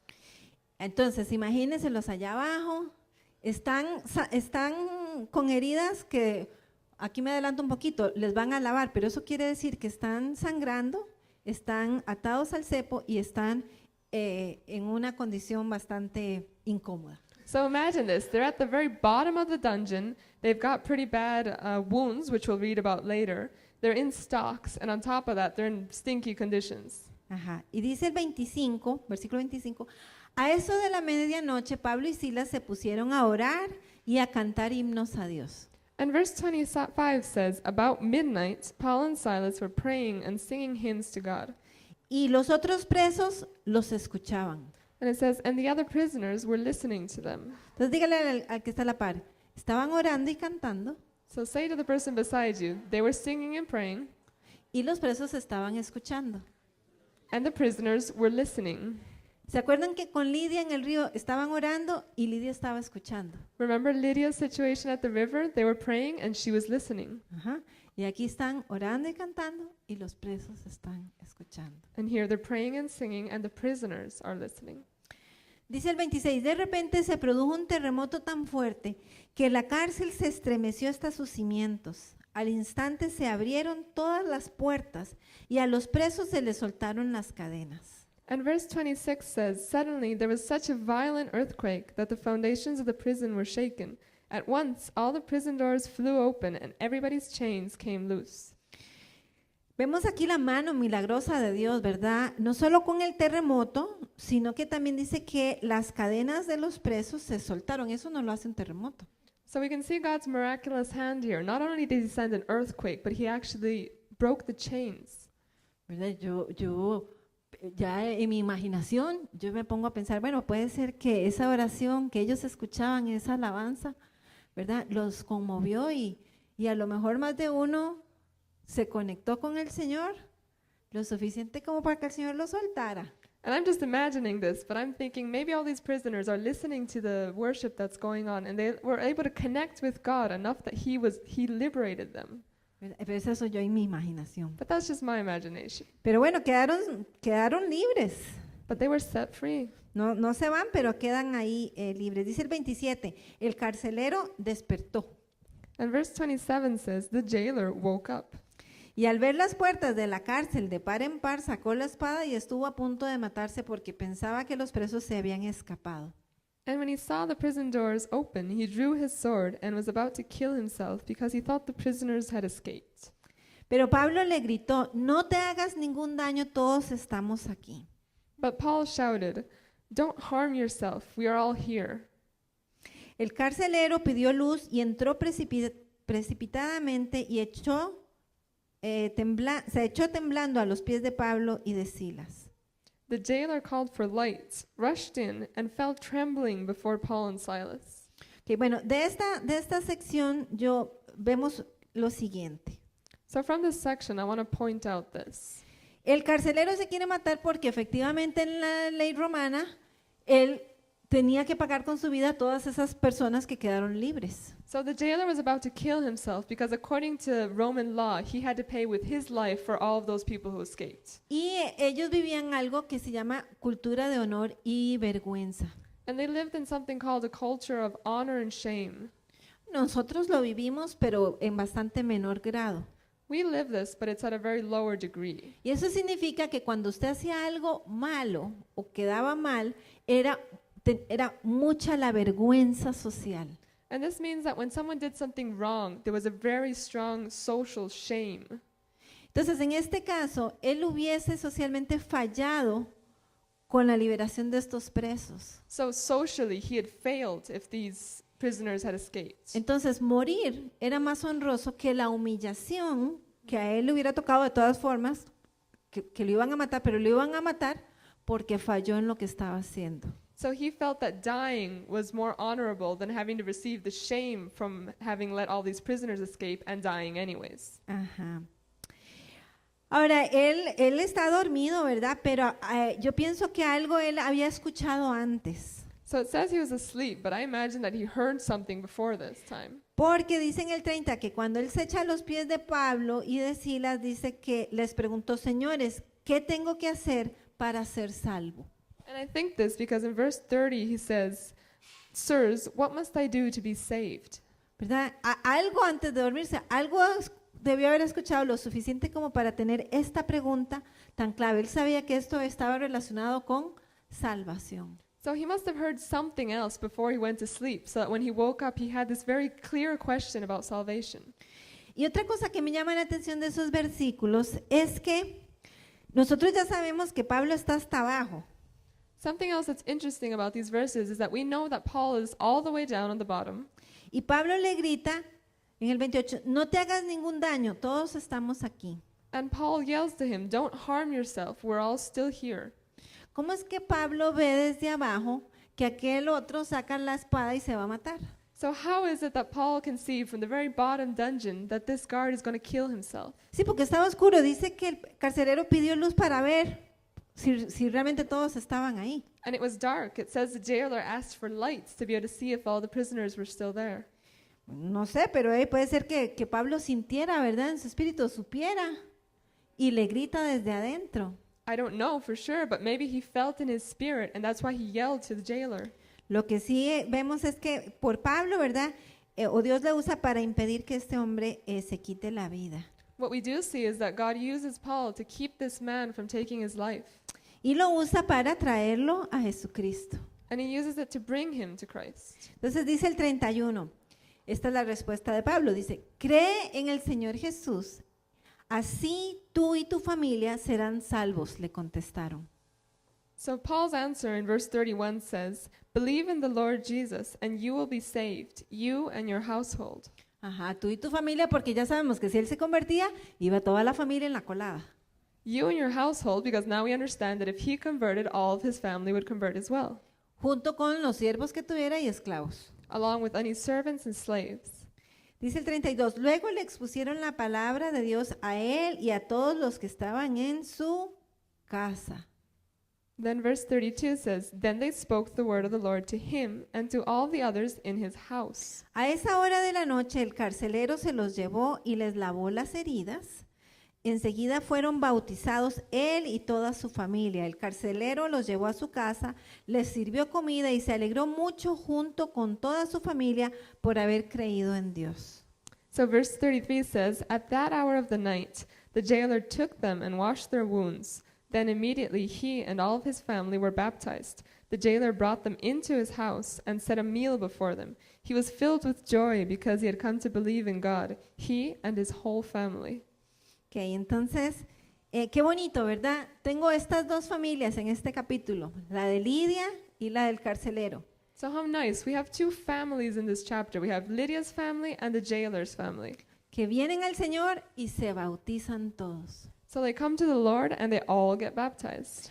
Entonces, imagínenselos allá abajo, están con heridas que, aquí me adelanto un poquito, les van a lavar, pero eso quiere decir que están sangrando, están atados al cepo y están en una condición bastante incómoda. So imagine this. They're at the very bottom of the dungeon. They've got pretty bad wounds, which we'll read about later. They're in stocks, and on top of that, they're in stinky conditions. Ajá. Y dice el 25, versículo 25, a eso de la medianoche Pablo y Silas se pusieron a orar y a cantar himnos a Dios. And verse 25 says, about midnight, Paul and Silas were praying and singing hymns to God. Y los otros presos los escuchaban. And it says, and the other prisoners were listening to them. Entonces dígale al que está a la par, estaban orando y cantando So say to the person beside you, they were singing and praying, y los presos estaban escuchando. and the prisoners were listening. ¿Se acuerdan que con Lidia en el río estaban orando y Lidia estaba escuchando? Remember Lydia's situation at the river? They were praying and she was listening. Ajá. Y aquí están orando y cantando y los presos están escuchando. And here they're praying and singing and the prisoners are listening. Dice el 26, de repente se produjo un terremoto tan fuerte que la cárcel se estremeció hasta sus cimientos. Al instante se abrieron todas las puertas y a los presos se les soltaron las cadenas. And verse 26 says, suddenly there was such a violent earthquake that the foundations of the prison were shaken. At once all the prison doors flew open and everybody's chains came loose. Vemos aquí la mano milagrosa de Dios, ¿verdad? No solo con el terremoto, sino que también dice que las cadenas de los presos se soltaron. Eso no lo hace un terremoto. So we can see God's miraculous hand here. Not only did he send an earthquake, but he actually broke the chains. ¿Verdad? Yo ya en mi imaginación, yo me pongo a pensar, bueno, puede ser que esa oración que ellos escuchaban, esa alabanza, ¿verdad? Los conmovió y a lo mejor más de uno se conectó con el Señor lo suficiente como para que el Señor lo soltara. And I'm just imagining this, but I'm thinking maybe all these prisoners are listening to the worship that's going on and they were able to connect with God enough that he liberated them. ¿Verdad? Pero eso soy yo en mi imaginación. But that's just my imagination. Pero bueno, quedaron libres. But they were set free. No se van, pero quedan ahí libres. Dice el 27, el carcelero despertó. And verse 27 says, the jailer woke up. Y al ver las puertas de la cárcel de par en par, sacó la espada y estuvo a punto de matarse porque pensaba que los presos se habían escapado. And when he saw the prison doors open, he drew his sword and was about to kill himself because he thought the prisoners had escaped. Pero Pablo le gritó, no te hagas ningún daño, todos estamos aquí. But Paul shouted, don't harm yourself, we are all here. El carcelero pidió luz y entró precipitadamente y se echó temblando a los pies de Pablo y de Silas. The jailer called for lights, rushed in, and fell trembling before Paul and Silas. Okay, bueno, de esta sección vemos lo siguiente. So from this section, I want to point out this. El carcelero se quiere matar porque efectivamente en la ley romana él tenía que pagar con su vida a todas esas personas que quedaron libres. So the jailer was about to kill himself because according to Roman law, he had to pay with his life for all of those people who escaped. Y ellos vivían algo que se llama cultura de honor y vergüenza. And they lived in something called a culture of honor and shame. Nosotros lo vivimos, pero en bastante menor grado. We live this, but it's at a very lower degree. Y eso significa que cuando usted hacía algo malo o quedaba mal, era mucha la vergüenza social. And this means that when someone did something wrong, there was a very strong social shame. Entonces, en este caso, él hubiese socialmente fallado con la liberación de estos presos. So socially, he had failed if these prisoners had escaped. Entonces, morir era más honroso que la humillación que a él le hubiera tocado de todas formas, que lo iban a matar, pero lo iban a matar porque falló en lo que estaba haciendo. So he felt that dying was more honorable than having to receive the shame from having let all these prisoners escape and dying anyways. Ajá. Ahora, él está dormido, ¿verdad? Pero yo pienso que algo él había escuchado antes. So it says he was asleep, but I imagine that he heard something before this time. Porque dice en el 30 que cuando él se echa a los pies de Pablo y de Silas, dice que les preguntó, señores, ¿qué tengo que hacer para ser salvo? And I think this because in verse 30 he says, "Sirs, what must I do to be saved?" ¿Verdad? Algo antes de dormirse, algo debió haber escuchado lo suficiente como para tener esta pregunta tan clave. Él sabía que esto estaba relacionado con salvación. So he must have heard something else before he went to sleep, so that when he woke up, he had this very clear question about salvation. Y otra cosa que me llama la atención de esos versículos es que nosotros ya sabemos que Pablo está hasta abajo. Something else that's interesting about these verses is that we know that Paul is all the way down on the bottom. Y Pablo le grita en el 28, no te hagas ningún daño, todos estamos aquí. And Paul yells to him, "Don't harm yourself, we're all still here." ¿Cómo es que Pablo ve desde abajo que aquel otro saca la espada y se va a matar? So how is it that Paul can see from the very bottom dungeon that this guard is going to kill himself? Sí, porque estaba oscuro. Dice que el carcelero pidió luz para ver si realmente todos estaban ahí. And it was dark. It says the jailer asked for lights to be able to see if all the prisoners were still there. No sé, pero puede ser que Pablo sintiera, ¿verdad? En su espíritu, supiera y le grita desde adentro. I don't know for sure, but maybe he felt in his spirit, and that's why he yelled to the jailer. Lo que sí vemos es que por Pablo, ¿verdad? O Dios le usa para impedir que este hombre se quite la vida. What we do see is that God uses Paul to keep this man from taking his life, Y lo usa para traerlo a Jesucristo. and he uses it to bring him to Christ. Entonces dice el 31, esta es la respuesta de Pablo, dice, cree en el Señor Jesús, así tú y tu familia serán salvos, le contestaron. So Paul's answer in verse 31 says, "Believe in the Lord Jesus, and you will be saved, you and your household." Ajá, tú y tu familia, porque ya sabemos que si él se convertía, iba toda la familia en la colada. You and your household, because now we understand that if he converted, all of his family would convert as well, Junto con los siervos que tuviera y esclavos. along with any servants and slaves. Dice el 32, luego le expusieron la palabra de Dios a él y a todos los que estaban en su casa. Then verse 32 says, "Then they spoke the word of the Lord to him and to all the others in his house." A esa hora de la noche el carcelero se los llevó y les lavó las heridas. Enseguida fueron bautizados él y toda su familia. El carcelero los llevó a su casa, les sirvió comida y se alegró mucho junto con toda su familia por haber creído en Dios. So verse 33 says, "At that hour of the night, the jailer took them and washed their wounds. Then immediately he and all of his family were baptized. The jailer brought them into his house and set a meal before them. He was filled with joy because he had come to believe in God, he and his whole family." Ok, entonces, qué bonito, ¿verdad? Tengo estas dos familias en este capítulo, la de Lidia y la del carcelero. So how nice. We have two families in this chapter. We have Lydia's family and the jailer's family. Que vienen al Señor y se bautizan todos. So they come to the Lord and they all get baptized.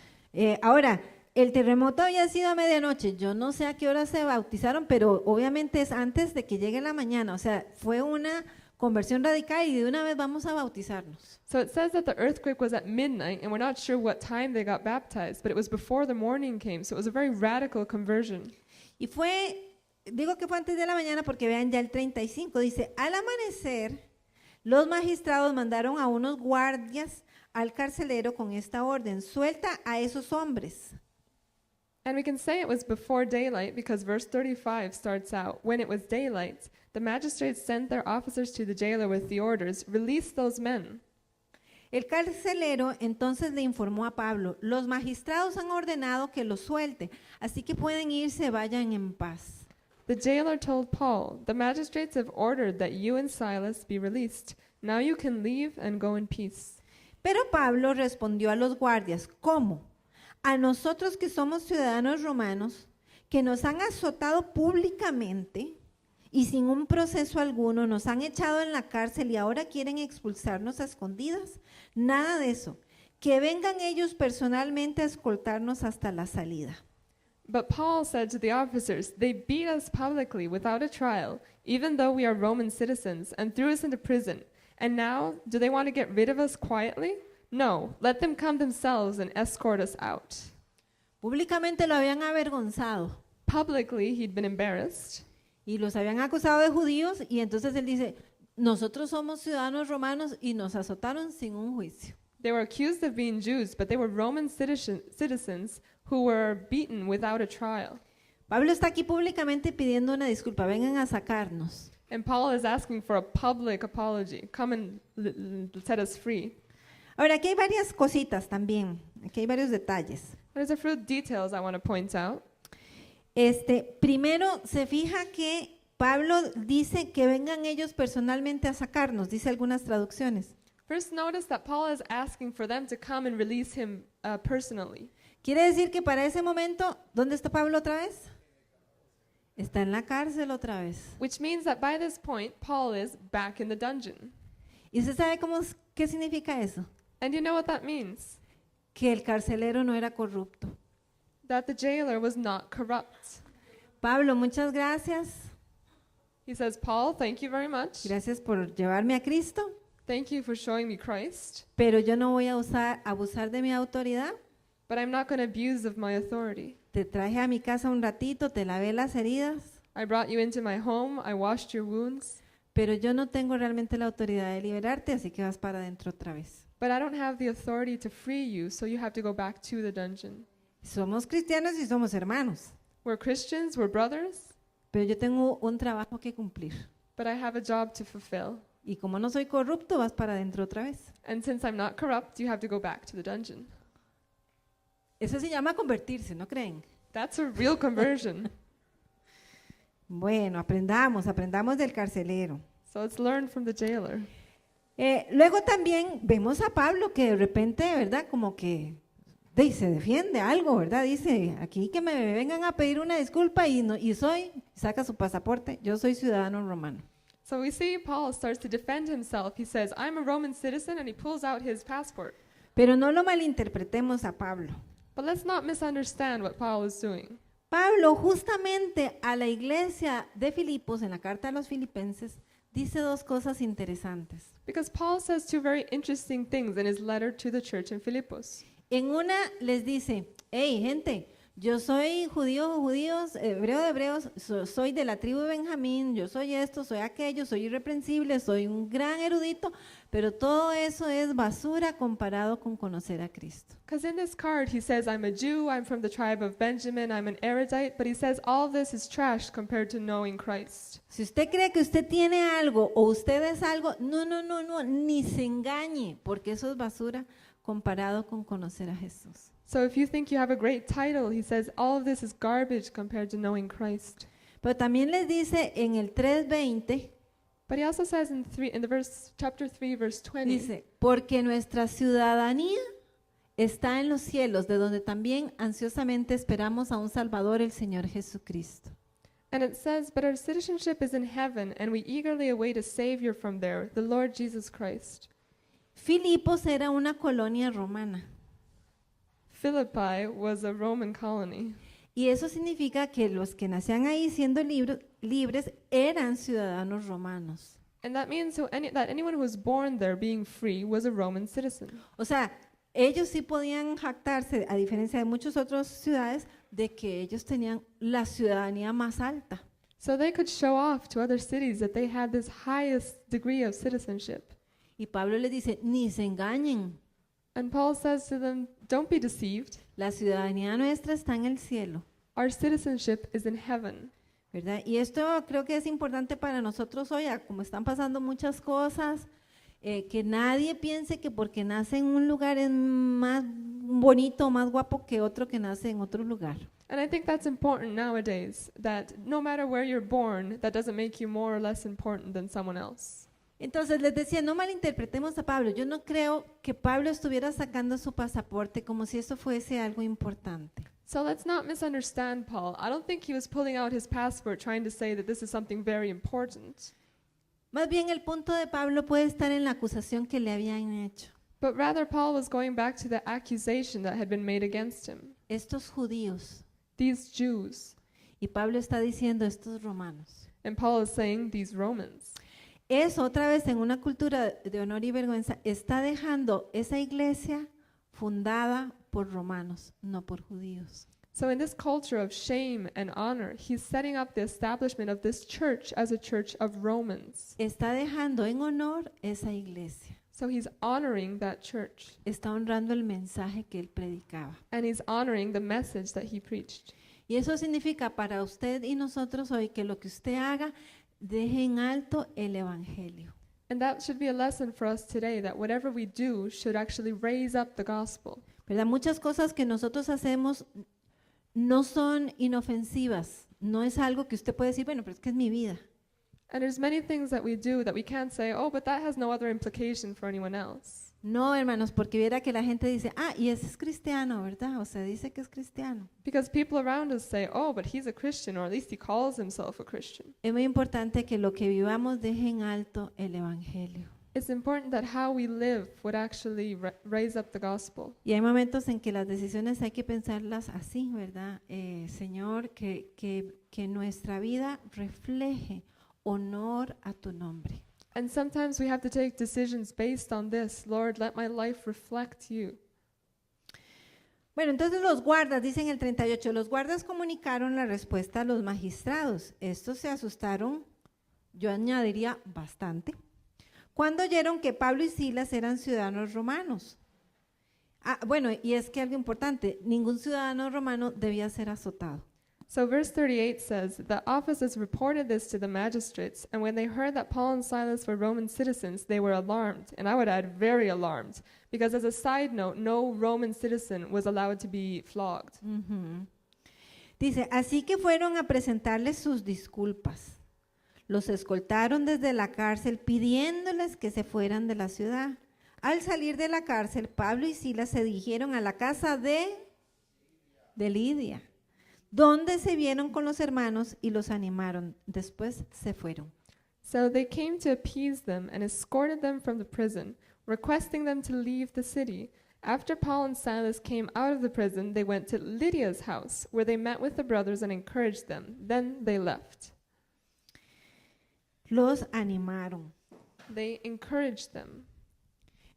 Ahora, el terremoto había sido a medianoche. Yo no sé a qué hora se bautizaron, pero obviamente es antes de que llegue la mañana. O sea, fue una conversión radical y de una vez vamos a bautizarnos. So it says that the earthquake was at midnight, and we're not sure what time they got baptized, but it was before the morning came, so it was a very radical conversion. Digo que fue antes de la mañana porque vean ya el 35, dice, al amanecer, los magistrados mandaron a unos guardias al carcelero con esta orden, suelta a esos hombres. And we can say it was before daylight because verse 35 starts out, when it was daylight, the magistrates sent their officers to the jailer with the orders, release those men. El carcelero entonces le informó a Pablo, los magistrados han ordenado que los suelte, así que pueden irse, vayan en paz. The jailer told Paul, the magistrates have ordered that you and Silas be released. Now you can leave and go in peace. Pero Pablo respondió a los guardias, ¿cómo? A nosotros que somos ciudadanos romanos, que nos han azotado públicamente y sin un proceso alguno, nos han echado en la cárcel y ahora quieren expulsarnos a escondidas. Nada de eso. Que vengan ellos personalmente a escoltarnos hasta la salida. But Paul said to the officers, they beat us publicly without a trial, even though we are Roman citizens, and threw us into prison. And now, do they want to get rid of us quietly? No, let them come themselves and escort us out. Públicamente lo habían avergonzado Publicly, he'd been embarrassed, y los habían acusado de judíos y entonces él dice, nosotros somos ciudadanos romanos y nos azotaron sin un juicio. They were accused of being Jews, but they were Roman citizens who were beaten without a trial. Pablo está aquí públicamente pidiendo una disculpa, vengan a sacarnos. And Paul is asking for a public apology. Come and set us free. Ahora, aquí hay varias cositas también, aquí hay varios detalles. There's a few details I want to point out. Primero, se fija que Pablo dice que vengan ellos personalmente a sacarnos, dice algunas traducciones. First, notice that Paul is asking for them to come and release him personally. Quiere decir que para ese momento, ¿dónde está Pablo otra vez? Está en la cárcel otra vez. Which means that by this point, Paul is back in the dungeon. ¿Y usted sabe qué significa eso? And you know what that means? Que el carcelero no era corrupto. That the jailer was not corrupt. Pablo, muchas gracias. He says, Paul, thank you very much. Gracias por llevarme a Cristo, Thank you for showing me Christ. pero yo no voy a abusar de mi autoridad. But I'm not going to abuse of my authority. Te traje a mi casa un ratito, te lavé las heridas, I brought you into my home. I washed your wounds. pero yo no tengo realmente la autoridad de liberarte, así que vas para adentro otra vez. But I don't have the authority to free you, so you have to go back to the dungeon. Somos cristianos y somos hermanos, We're Christians, we're brothers, pero yo tengo un trabajo que cumplir. but I have a job to fulfill. Y como no soy corrupto, vas para adentro otra vez. And since I'm not corrupt, you have to go back to the dungeon. Eso se llama convertirse, ¿no creen? That's a real conversion. Bueno, aprendamos del carcelero. So let's learn from the jailer. Luego también vemos a Pablo que de repente, ¿verdad? Como que se defiende algo, ¿verdad? Dice, aquí que me vengan a pedir una disculpa y saca su pasaporte, yo soy ciudadano romano. So we see Paul starts to defend himself. He says, I'm a Roman citizen, and he pulls out his passport. Pero no lo malinterpretemos a Pablo. But let's not misunderstand what Paul is doing. Pablo justamente a la iglesia de Filipos, en la carta a los filipenses, dice dos cosas interesantes. Because Paul says two very interesting things in his letter to the church in Philippus. En una les dice, hey gente, yo soy judío de judíos, hebreo de hebreos, soy de la tribu de Benjamín, yo soy esto, soy aquello, soy irreprensible, soy un gran erudito, pero todo eso es basura comparado con conocer a Cristo. Because in this card he says, I'm a Jew, I'm from the tribe of Benjamin, I'm an erudite, but he says all this is trash compared to knowing Christ. Si usted cree que usted tiene algo o usted es algo, no, ni se engañe, porque eso es basura comparado con conocer a Jesús. So if you think you have a great title, he says all of this is garbage compared to knowing Christ. Pero también les dice en el 3:20, But he also says in chapter 3, verse 20, dice, porque nuestra ciudadanía está en los cielos, de donde también ansiosamente esperamos a un Salvador, el Señor Jesucristo. and it says, but our citizenship is in heaven, and we eagerly await a Savior from there, the Lord Jesus Christ. Filipos era una colonia romana. Philippi was a Roman colony. Y eso significa que los que nacían ahí siendo libres eran ciudadanos romanos. And that means that anyone who was born there being free was a Roman citizen. O sea, ellos sí podían jactarse, a diferencia de muchas otras ciudades, de que ellos tenían la ciudadanía más alta. So they could show off to other cities that they had this highest degree of citizenship. Y Pablo les dice, ni se engañen, And Paul says to them, don't be deceived. la ciudadanía nuestra está en el cielo, Our citizenship is in heaven. ¿verdad? Y esto creo que es importante para nosotros hoy, como están pasando muchas cosas, que nadie piense que porque nace en un lugar es más bonito, más guapo que otro que nace en otro lugar. And I think that's important nowadays, that no matter where you're born, that doesn't make you more or less important than someone else. Entonces les decía, no malinterpretemos a Pablo. Yo no creo que Pablo estuviera sacando su pasaporte como si eso fuese algo importante. So let's not misunderstand Paul. I don't think he was pulling out his passport trying to say that this is something very important. Más bien el punto de Pablo puede estar en la acusación que le habían hecho. But rather, Paul was going back to the accusation that had been made against him. Estos judíos, These Jews. y Pablo está diciendo estos romanos. And Paul is saying these Romans. Es otra vez en una cultura de honor y vergüenza, está dejando esa iglesia fundada por romanos, no por judíos. So in this culture of shame and honor, he's setting up the establishment of this church as a church of Romans. Está dejando en honor esa iglesia. So he's honoring that church. Está honrando el mensaje que él predicaba. And he's honoring the message that he preached. Y eso significa para usted y nosotros hoy que lo que usted haga, deje en alto el evangelio. And that should be a lesson for us today, that whatever we do should actually raise up the gospel. ¿Verdad? Muchas cosas que nosotros hacemos no son inofensivas. No es algo que usted puede decir, bueno, pero es que es mi vida. And there's many things that we do that we can't say, oh, but that has no other implication for anyone else. No, hermanos, porque viera que la gente dice, ah, y ese es cristiano, ¿verdad? O sea, dice que es cristiano. Because people around us say, oh, but he's a Christian, or at least he calls himself a Christian. Es muy importante que lo que vivamos deje en alto el evangelio. It's important that how we live would actually raise up the gospel. Y hay momentos en que las decisiones hay que pensarlas así, ¿verdad? Señor, que nuestra vida refleje honor a tu nombre. And sometimes we have to take decisions based on this. Lord, let my life reflect you. Bueno, entonces los guardas, dicen el 38, los guardas comunicaron la respuesta a los magistrados. Estos se asustaron, yo añadiría bastante, cuando oyeron que Pablo y Silas eran ciudadanos romanos. Ah, bueno, y es que algo importante, ningún ciudadano romano debía ser azotado. So verse 38 says, the officers reported this to the magistrates, and when they heard that Paul and Silas were Roman citizens, they were alarmed, and I would add very alarmed, because as a side note, no Roman citizen was allowed to be flogged. Ujú. Dice, así que fueron a presentarles sus disculpas. Los escoltaron desde la cárcel pidiéndoles que se fueran de la ciudad. Al salir de la cárcel, Pablo y Silas se dirigieron a la casa de Lidia, donde se vieron con los hermanos y los animaron. Después se fueron. So they came to appease them and escorted them from the prison, requesting them to leave the city. After Paul and Silas came out of the prison, they went to Lydia's house, where they met with the brothers and encouraged them. Then they left. Los animaron. They encouraged them.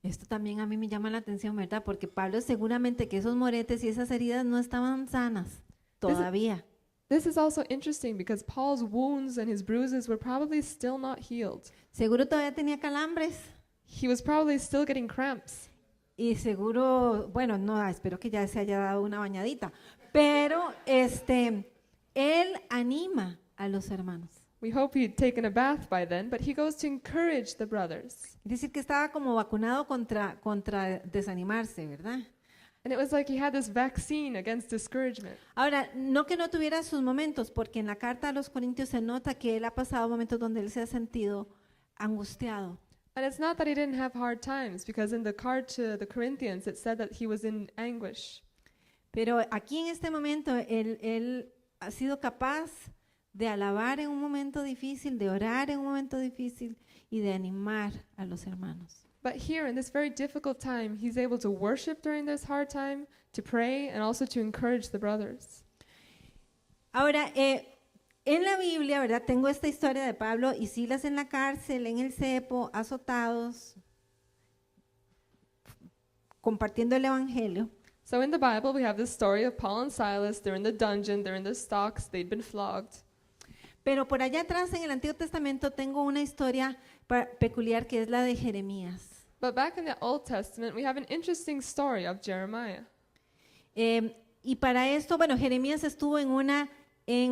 Esto también a mí me llama la atención, ¿verdad? Porque Pablo seguramente que esos moretes y esas heridas no estaban sanas todavía. This is also interesting because Paul's wounds and his bruises were probably still not healed. Seguro todavía tenía calambres. He was probably still getting cramps. Y seguro, bueno, no, espero que ya se haya dado una bañadita. Pero él anima a los hermanos. We hope he'd taken a bath by then, but he goes to encourage the brothers. Es decir, que estaba como vacunado contra desanimarse, ¿verdad? And it was like he had this vaccine against discouragement. Ahora, no que no tuviera sus momentos, porque en la carta a los Corintios se nota que él ha pasado momentos donde él se ha sentido angustiado. And it's not that he didn't have hard times, because in the card to the Corinthians it said that he was in anguish. Pero aquí en este momento él ha sido capaz de alabar en un momento difícil, de orar en un momento difícil y de animar a los hermanos. But here in this very difficult time, he's able to worship during this hard time, to pray, and also to encourage the brothers. Ahora, en la Biblia, ¿verdad? Tengo esta historia de Pablo y Silas en la cárcel, en el cepo, azotados, compartiendo el evangelio. So in the Bible, we have this story of Paul and Silas. They're in the dungeon, they're in the stocks, they'd been flogged. Pero por allá atrás en el Antiguo Testamento tengo una historia peculiar que es la de Jeremías. But back in the Old Testament, we have an interesting story of Jeremiah. Y para esto, bueno, Jeremías estuvo en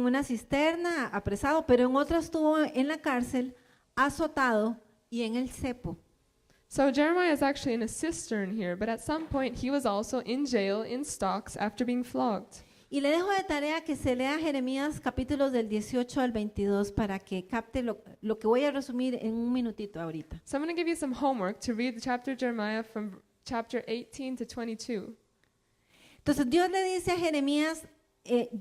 una cisterna apresado, pero en otra estuvo en la cárcel, azotado y en el cepo. So Jeremiah is actually in a cistern here, but at some point he was also in jail in stocks after being flogged. Y le dejo de tarea que se lea Jeremías capítulos del 18 al 22 para que capte lo que voy a resumir en un minutito ahorita. So I'm going to give you some homework to read the chapter of Jeremiah from chapter 18 to 22. Entonces Dios le dice a Jeremías,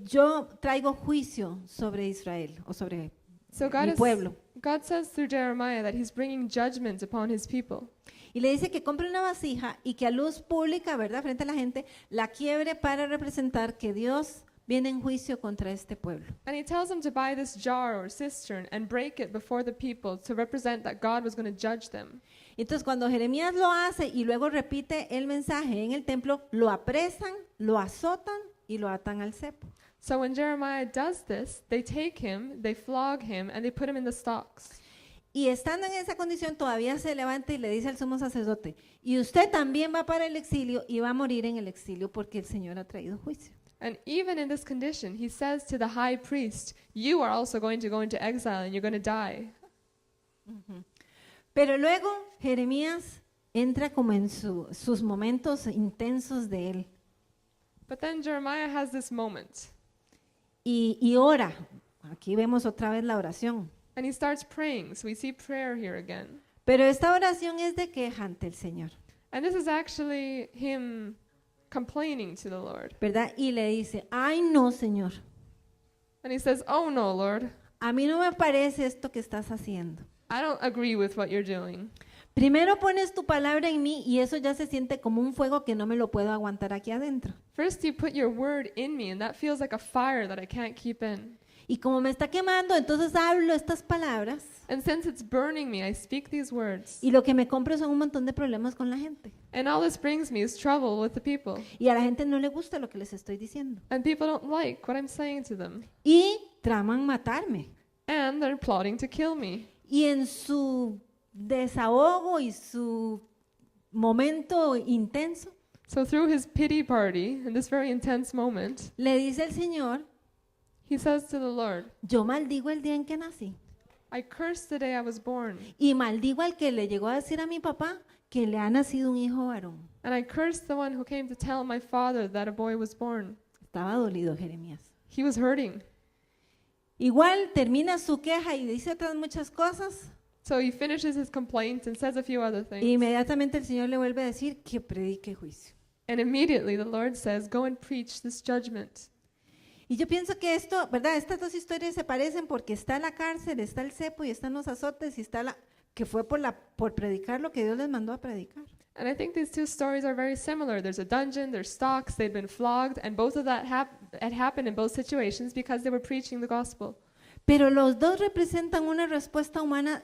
yo traigo juicio sobre Israel o sobre So mi pueblo. God says through Jeremiah that he's bringing judgment upon his people. Y le dice que compre una vasija y que a luz pública, ¿verdad?, frente a la gente, la quiebre para representar que Dios viene en juicio contra este pueblo. And he tells him to buy this jar or cistern and break it before the people to represent that God was going to judge them. Entonces, cuando Jeremías lo hace y luego repite el mensaje en el templo, lo apresan, lo azotan y lo atan al cepo. So when Jeremiah does this, they take him, they flog him, and they put him in the stocks. Y estando en esa condición, todavía se levanta y le dice al sumo sacerdote, y usted también va para el exilio y va a morir en el exilio porque el Señor ha traído juicio. And even in this condition, he says to the high priest, you are also going to go into exile and you're going to die. Pero luego Jeremías entra como en sus momentos intensos de él But then Jeremiah has this moment, y ora. Aquí vemos otra vez la oración. and he starts praying. So we see prayer here again. Pero esta oración es de queja ante el Señor, And this is actually him complaining to the Lord. ¿verdad? Y le dice, ay no, Señor, And he says, oh no, Lord, a mí no me parece esto que estás haciendo. I don't agree with what you're doing. Primero pones tu palabra en mí y eso ya se siente como un fuego que no me lo puedo aguantar aquí adentro. First you put your word in me, and that feels like a fire that I can't keep in. Y como me está quemando, entonces hablo estas palabras And since it's burning me, I speak these words. y lo que me compro son un montón de problemas con la gente. And all this brings me is trouble with the people. Y a la gente no le gusta lo que les estoy diciendo. And people don't like what I'm saying to them. Y traman matarme. And they're plotting to kill me. Y en su desahogo y su momento intenso, So through his pity party, in this very intense moment, le dice el Señor, he says to the Lord, yo maldigo el día en que nací. I curse the day I was born. Y maldigo al que le llegó a decir a mi papá que le ha nacido un hijo varón. And I curse the one who came to tell my father that a boy was born. Estaba dolido Jeremías. He was hurting. Igual termina su queja y dice otras muchas cosas. So he finishes his complaint and says a few other things. Y inmediatamente el Señor le vuelve a decir que predique juicio. And immediately the Lord says, go and preach this judgment. Y yo pienso que esto, ¿verdad? Estas dos historias se parecen porque está la cárcel, está el cepo y están los azotes y está que fue por predicar lo que Dios les mandó a predicar. And I think these two stories are very similar. There's a dungeon, there's stocks, they'd been flogged, and both of that had happened in both situations because they were preaching the gospel. Pero los dos representan una respuesta humana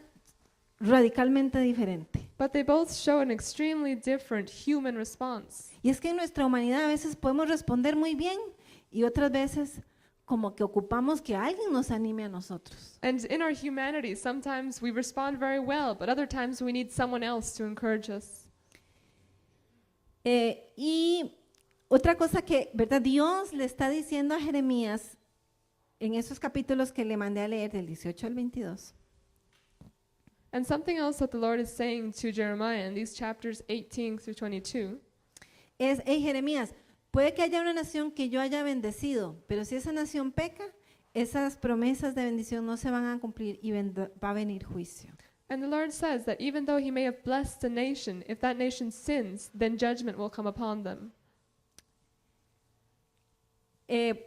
radicalmente diferente. But they both show an extremely different human response. Y es que en nuestra humanidad a veces podemos responder muy bien y otras veces como que ocupamos que alguien nos anime a nosotros. And in our humanity, sometimes we respond very well, but other times we need someone else to encourage us. Y otra cosa que, ¿verdad? Dios le está diciendo a Jeremías en esos capítulos que le mandé a leer, del 18 al 22, And something else that the Lord is saying to Jeremiah in these chapters 18 through 22 es, hey Jeremías, puede que haya una nación que yo haya bendecido, pero si esa nación peca, esas promesas de bendición no se van a cumplir y va a venir juicio. And the Lord says that even though he may have blessed a nation, if that nation sins, then judgment will come upon them.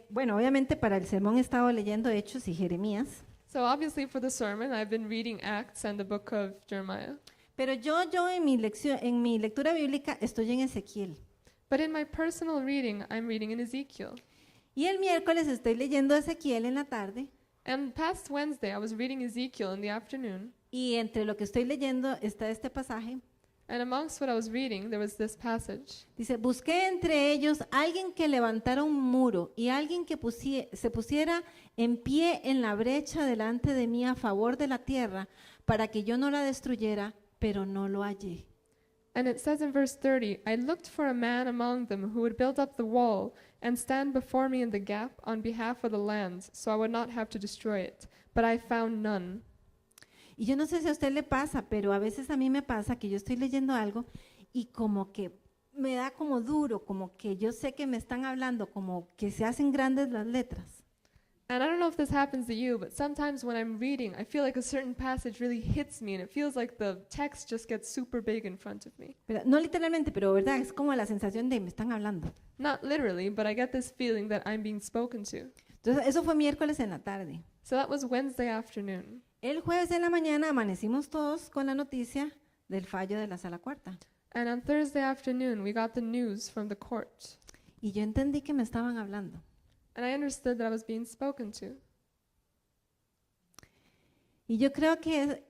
Bueno, obviamente para el sermón he estado leyendo Hechos y Jeremías, So obviously for the sermon, I've been reading Acts and the book of Jeremiah. pero yo en mi lectura bíblica estoy en Ezequiel. But in my personal reading, I'm reading in Ezekiel. Y el miércoles estoy leyendo Ezequiel en la tarde, And past Wednesday, I was reading Ezekiel in the afternoon. y entre lo que estoy leyendo está este pasaje. And amongst what I was reading, there was this passage. Dice, busqué entre ellos alguien que levantara un muro y alguien que se pusiera en pie en la brecha delante de mí a favor de la tierra para que yo no la destruyera, pero no lo hallé. And it says in verse 30, I looked for a man among them who would build up the wall and stand before me in the gap on behalf of the land, so I would not have to destroy it. But I found none. Y yo no sé si a usted le pasa, pero a veces a mí me pasa que yo estoy leyendo algo y como que me da como duro, como que yo sé que me están hablando, como que se hacen grandes las letras. And I don't know if this happens to you, but sometimes when I'm reading, I feel like a certain passage really hits me and it feels like the text just gets super big in front of me. Pero, no literalmente, pero verdad, es como la sensación de me están hablando. Not literally, but I get this feeling that I'm being spoken to. Entonces, eso fue miércoles en la tarde. So that was Wednesday afternoon. El jueves en la mañana amanecimos todos con la noticia del fallo de la sala cuarta. And on Thursday afternoon, we got the news from the court. Y yo entendí que me estaban hablando. And I understood that I was being spoken to. Y yo creo que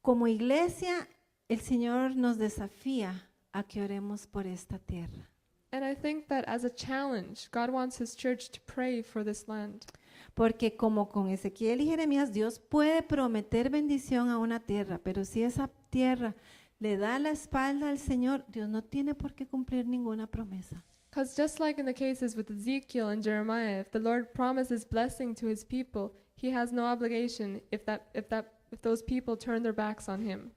como iglesia el Señor nos desafía a que oremos por esta tierra. And I think that as a challenge, God wants His church to pray for this land. Porque como con Ezequiel y Jeremías, Dios puede prometer bendición a una tierra, pero si esa tierra le da la espalda al Señor, Dios no tiene por qué cumplir ninguna promesa. Because just like in the cases with Ezekiel and Jeremiah, if the Lord promises blessing to His people, He has no obligation if those people turn their backs on Him.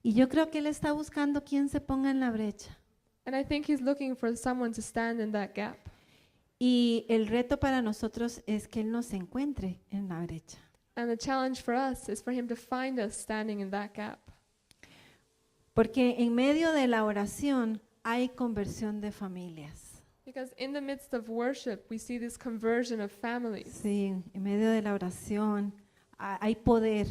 Y yo creo que Él está buscando quien se ponga en la brecha. And I think He's looking for someone to stand in that gap. Y el reto para nosotros es que Él nos encuentre en la brecha. And the challenge for us is for Him to find us standing in that gap. Porque en medio de la oración hay conversión de familias. Because in the midst of worship, we see this conversion of families. Sí, en medio de la oración hay poder.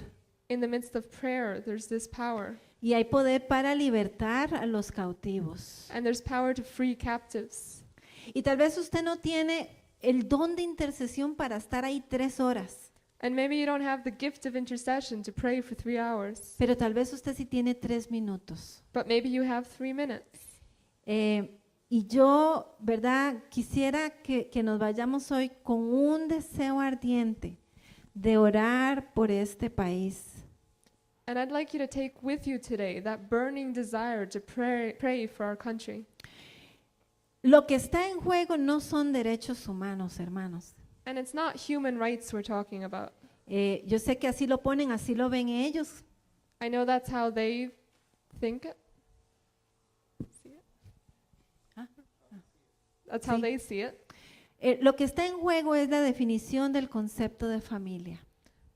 In the midst of prayer, there's this power. Y hay poder para libertar a los cautivos. And there's power to free captives. Y tal vez usted no tiene el don de intercesión para estar ahí 3 horas. And maybe you don't have the gift of intercession to pray for 3 hours. Pero tal vez usted sí tiene 3 minutos. But maybe you have 3 minutes. Y yo, ¿verdad? Quisiera que nos vayamos hoy con un deseo ardiente de orar por este país. And I'd like you to take with you today that burning desire to pray for our country. Lo que está en juego no son derechos humanos, hermanos. And it's not human rights we're talking about. Yo sé que así lo ponen, así lo ven ellos. I know that's how they think it. See it? Ah, That's how Sí. they see it. Lo que está en juego es la definición del concepto de familia.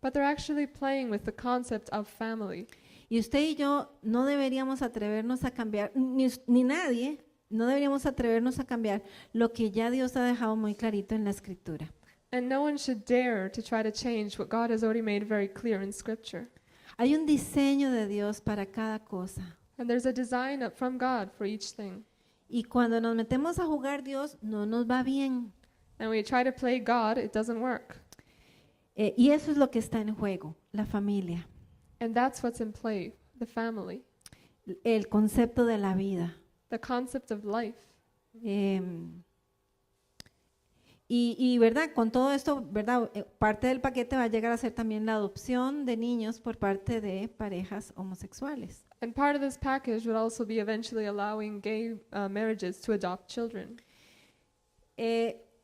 But they're actually playing with the concept of family. Y usted y yo no deberíamos atrevernos a cambiar, ni nadie, no deberíamos atrevernos a cambiar lo que ya Dios ha dejado muy clarito en la Escritura. And no one should dare to try to change what God has already made very clear in Scripture. Hay un diseño de Dios para cada cosa. And there's a design from God for each thing. Y cuando nos metemos a jugar Dios, no nos va bien. And when we try to play God, it doesn't work. Y eso es lo que está en juego, la familia, And that's what's in play, the family, el concepto de la vida. the concept of life. Y verdad, con todo esto, verdad, parte del paquete va a llegar a ser también la adopción de niños por parte de parejas homosexuales. And part of this package would also be eventually allowing gay marriages to adopt children.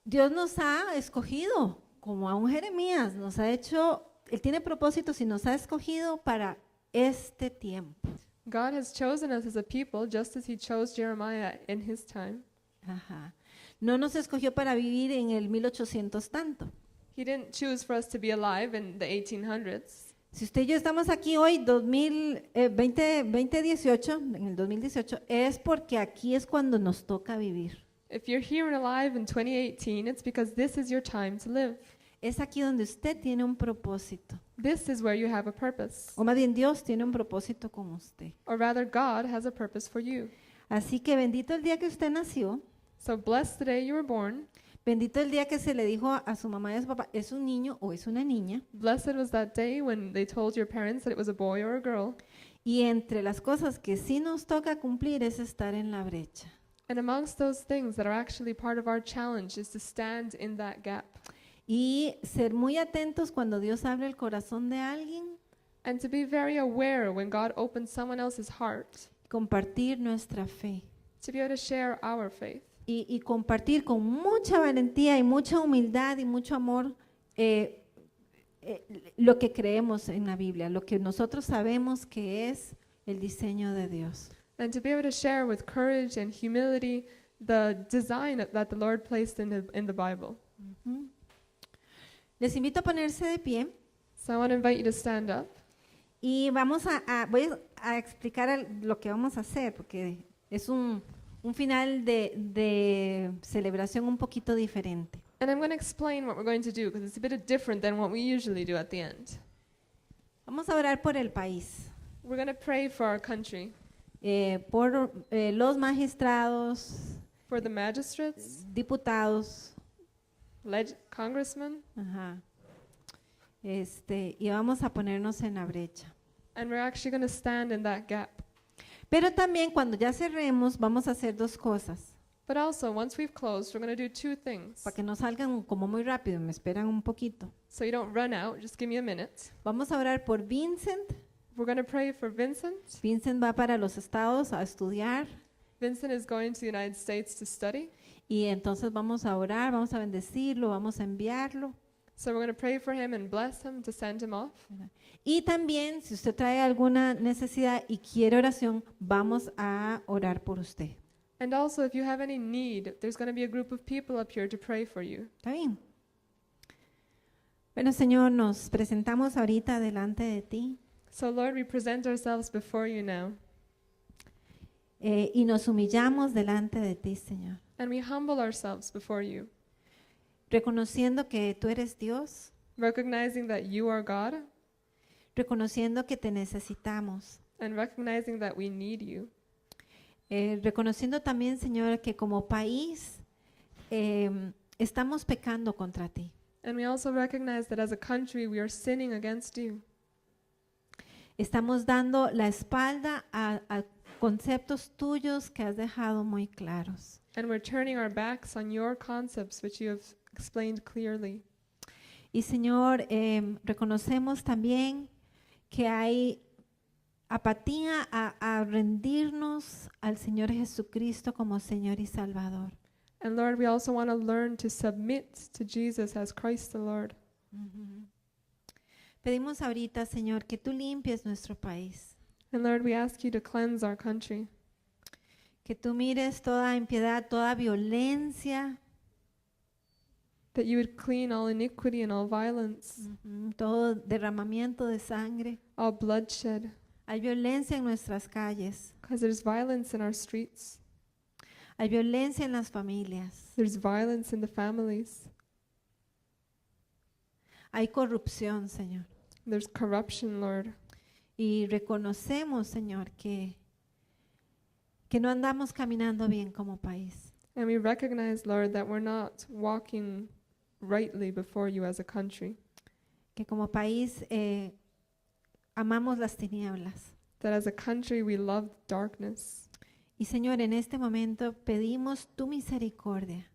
Dios nos ha escogido, como a un Jeremías, nos ha hecho, Él tiene propósitos y nos ha escogido para este tiempo. God has chosen us as a people just as He chose Jeremiah in his time. Ajá. No nos escogió para vivir en el 1800 tanto. He didn't choose for us to be alive in the 1800s. Si usted y yo estamos aquí hoy, 2018, en el 2018, es porque aquí es cuando nos toca vivir. If you're here and alive in 2018, it's because this is your time to live. Es aquí donde usted tiene un propósito. This is where you have a purpose. O más bien, Dios tiene un propósito con usted. Or rather, God has a purpose for you. Así que bendito el día que usted nació. So blessed the day you were born. Bendito el día que se le dijo a su mamá y a su papá, ¿es un niño o es una niña? Blessed was that day when they told your parents that it was a boy or a girl. Y entre las cosas que sí nos toca cumplir es estar en la brecha. And amongst those things that are actually part of our challenge is to stand in that gap Y ser muy atentos cuando Dios abre el corazón de alguien, and to be very aware when God opens someone else's heart compartir nuestra fe. to be able to share our faith. Y compartir con mucha valentía y mucha humildad y mucho amor lo que creemos en la Biblia, lo que nosotros sabemos que es el diseño de Dios. And to be able to share with courage and humility the design that the Lord placed in the Bible. Ujú. Les invito a ponerse de pie So I want to invite you to stand up. y voy a explicar lo que vamos a hacer, porque es un final de celebración un poquito diferente. And I'm going to explain what we're going to do because it's a bit different than what we usually do at the end. Vamos a orar por el país, We're going to pray for our country, por los magistrados, for the magistrates, diputados, congressmen, ajá. Y vamos a ponernos en la brecha. and we're actually going to stand in that gap. Pero también cuando ya cerremos, vamos a hacer dos cosas, But also, once we've closed, we're going to do two things. para que no salgan como muy rápido, me esperan un poquito. So you don't run out, just give me a minute. Vamos a orar por Vincent. We're going to pray for Vincent. Vincent va para los estados a estudiar Vincent is going to the United States to study. y entonces vamos a orar, vamos a bendecirlo, vamos a enviarlo. So we're going to pray for him and bless him to send him off. Y también, si usted trae alguna necesidad y quiere oración, vamos a orar por usted. And also, if you have any need, there's going to be a group of people up here to pray for you. ¿Está bien? Bueno, Señor, nos presentamos ahorita delante de ti So, Lord, we present ourselves before you now, y nos humillamos delante de ti, Señor, and we humble ourselves before you, reconociendo que tú eres Dios, recognizing that you are God, reconociendo que te necesitamos, and recognizing that we need you. reconociendo también, Señor, que como país estamos pecando contra ti. And we also recognize that as a country, we are sinning against you. Estamos dando la espalda a conceptos tuyos que has dejado muy claros. And we're turning our backs on your concepts, which you have explained clearly. Y Señor, reconocemos también que hay apatía a rendirnos al Señor Jesucristo como Señor y Salvador. And Lord, we also want to learn to submit to Jesus as Christ the Lord. Ujú. Pedimos ahorita, Señor, que tú limpies nuestro país, And Lord, we ask you to cleanse our country, que tú mires toda impiedad, toda violencia, that you would clean all iniquity and all violence, todo derramamiento de sangre. all bloodshed, Hay violencia en nuestras calles, because there's violence in our streets, hay violencia en las familias, there's violence in the families, hay corrupción, Señor. there's corruption, Lord. Y reconocemos, Señor, que no andamos caminando bien como país. And we recognize, Lord, that we're not walking rightly before you as a country, Que como país amamos las tinieblas. that as a country we love darkness. Y Señor, en este momento pedimos tu misericordia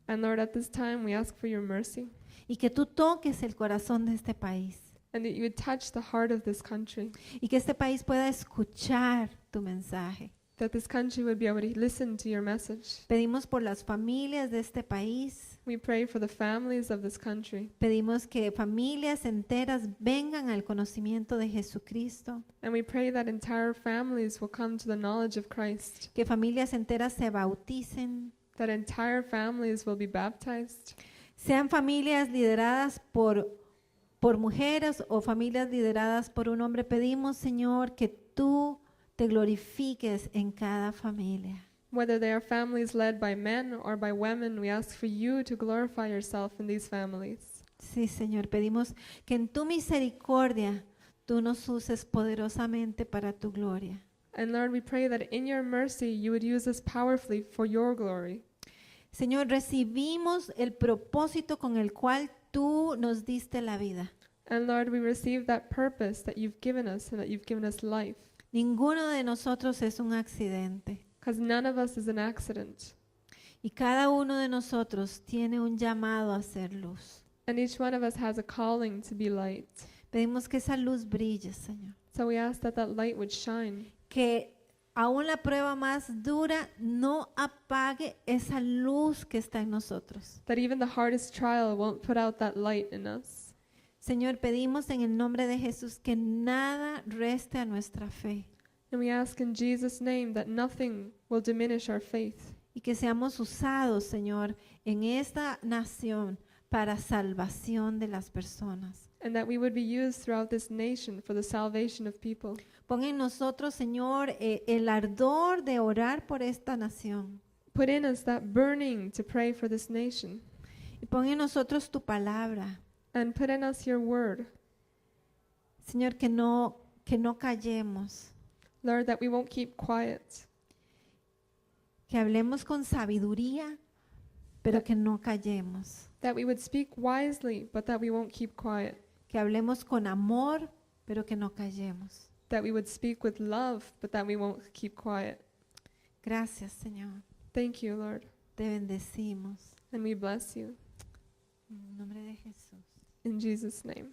And Lord, at this time we ask for your mercy, y que tú toques el corazón de este país and that you would touch the heart of this country, y que este país pueda escuchar tu mensaje. that this country would be able to listen to your message. Pedimos por las familias de este país. We pray for the families of this country, Pedimos que familias enteras vengan al conocimiento de Jesucristo, and we pray that entire families will come to the knowledge of Christ, que familias enteras se bauticen, that entire families will be baptized, sean familias lideradas por mujeres o familias lideradas por un hombre. Pedimos, Señor, que tú te glorifiques en cada familia. whether they are families led by men or by women. We ask for you to glorify yourself in these families. Sí, Señor, pedimos que en tu misericordia tú nos uses poderosamente para tu gloria. And Lord, we pray that in your mercy you would use us powerfully for your glory. Señor, recibimos el propósito con el cual tú nos diste la vida. And Lord, we receive that purpose that you've given us and that you've given us life. Ninguno de nosotros es un accidente Because none of us is an accident. y cada uno de nosotros tiene un llamado a ser luz. And each one of us has a calling to be light. Pedimos que esa luz brille, Señor. So we ask that that light would shine. Que aún la prueba más dura no apague esa luz que está en nosotros. That even the hardest trial won't put out that light in us. Señor, pedimos en el nombre de Jesús que nada reste a nuestra fe And we ask in Jesus' name that nothing will diminish our faith. y que seamos usados, Señor, en esta nación para salvación de las personas. And that we would be used throughout this nation for the salvation of people. Pon en nosotros, Señor, el ardor de orar por esta nación. Put in us that burning to pray for this nation. Y pon en nosotros tu palabra. And put in us your word. Señor, que no callemos, Lord, that we won't keep quiet. que hablemos con sabiduría, pero que no callemos. That we would speak wisely, but that we won't keep quiet. Que hablemos con amor, pero que no callemos. That we would speak with love, but that we won't keep quiet. Gracias, Señor. Thank you, Lord. Te bendecimos. And we bless you. En el nombre de Jesús. In Jesus' name.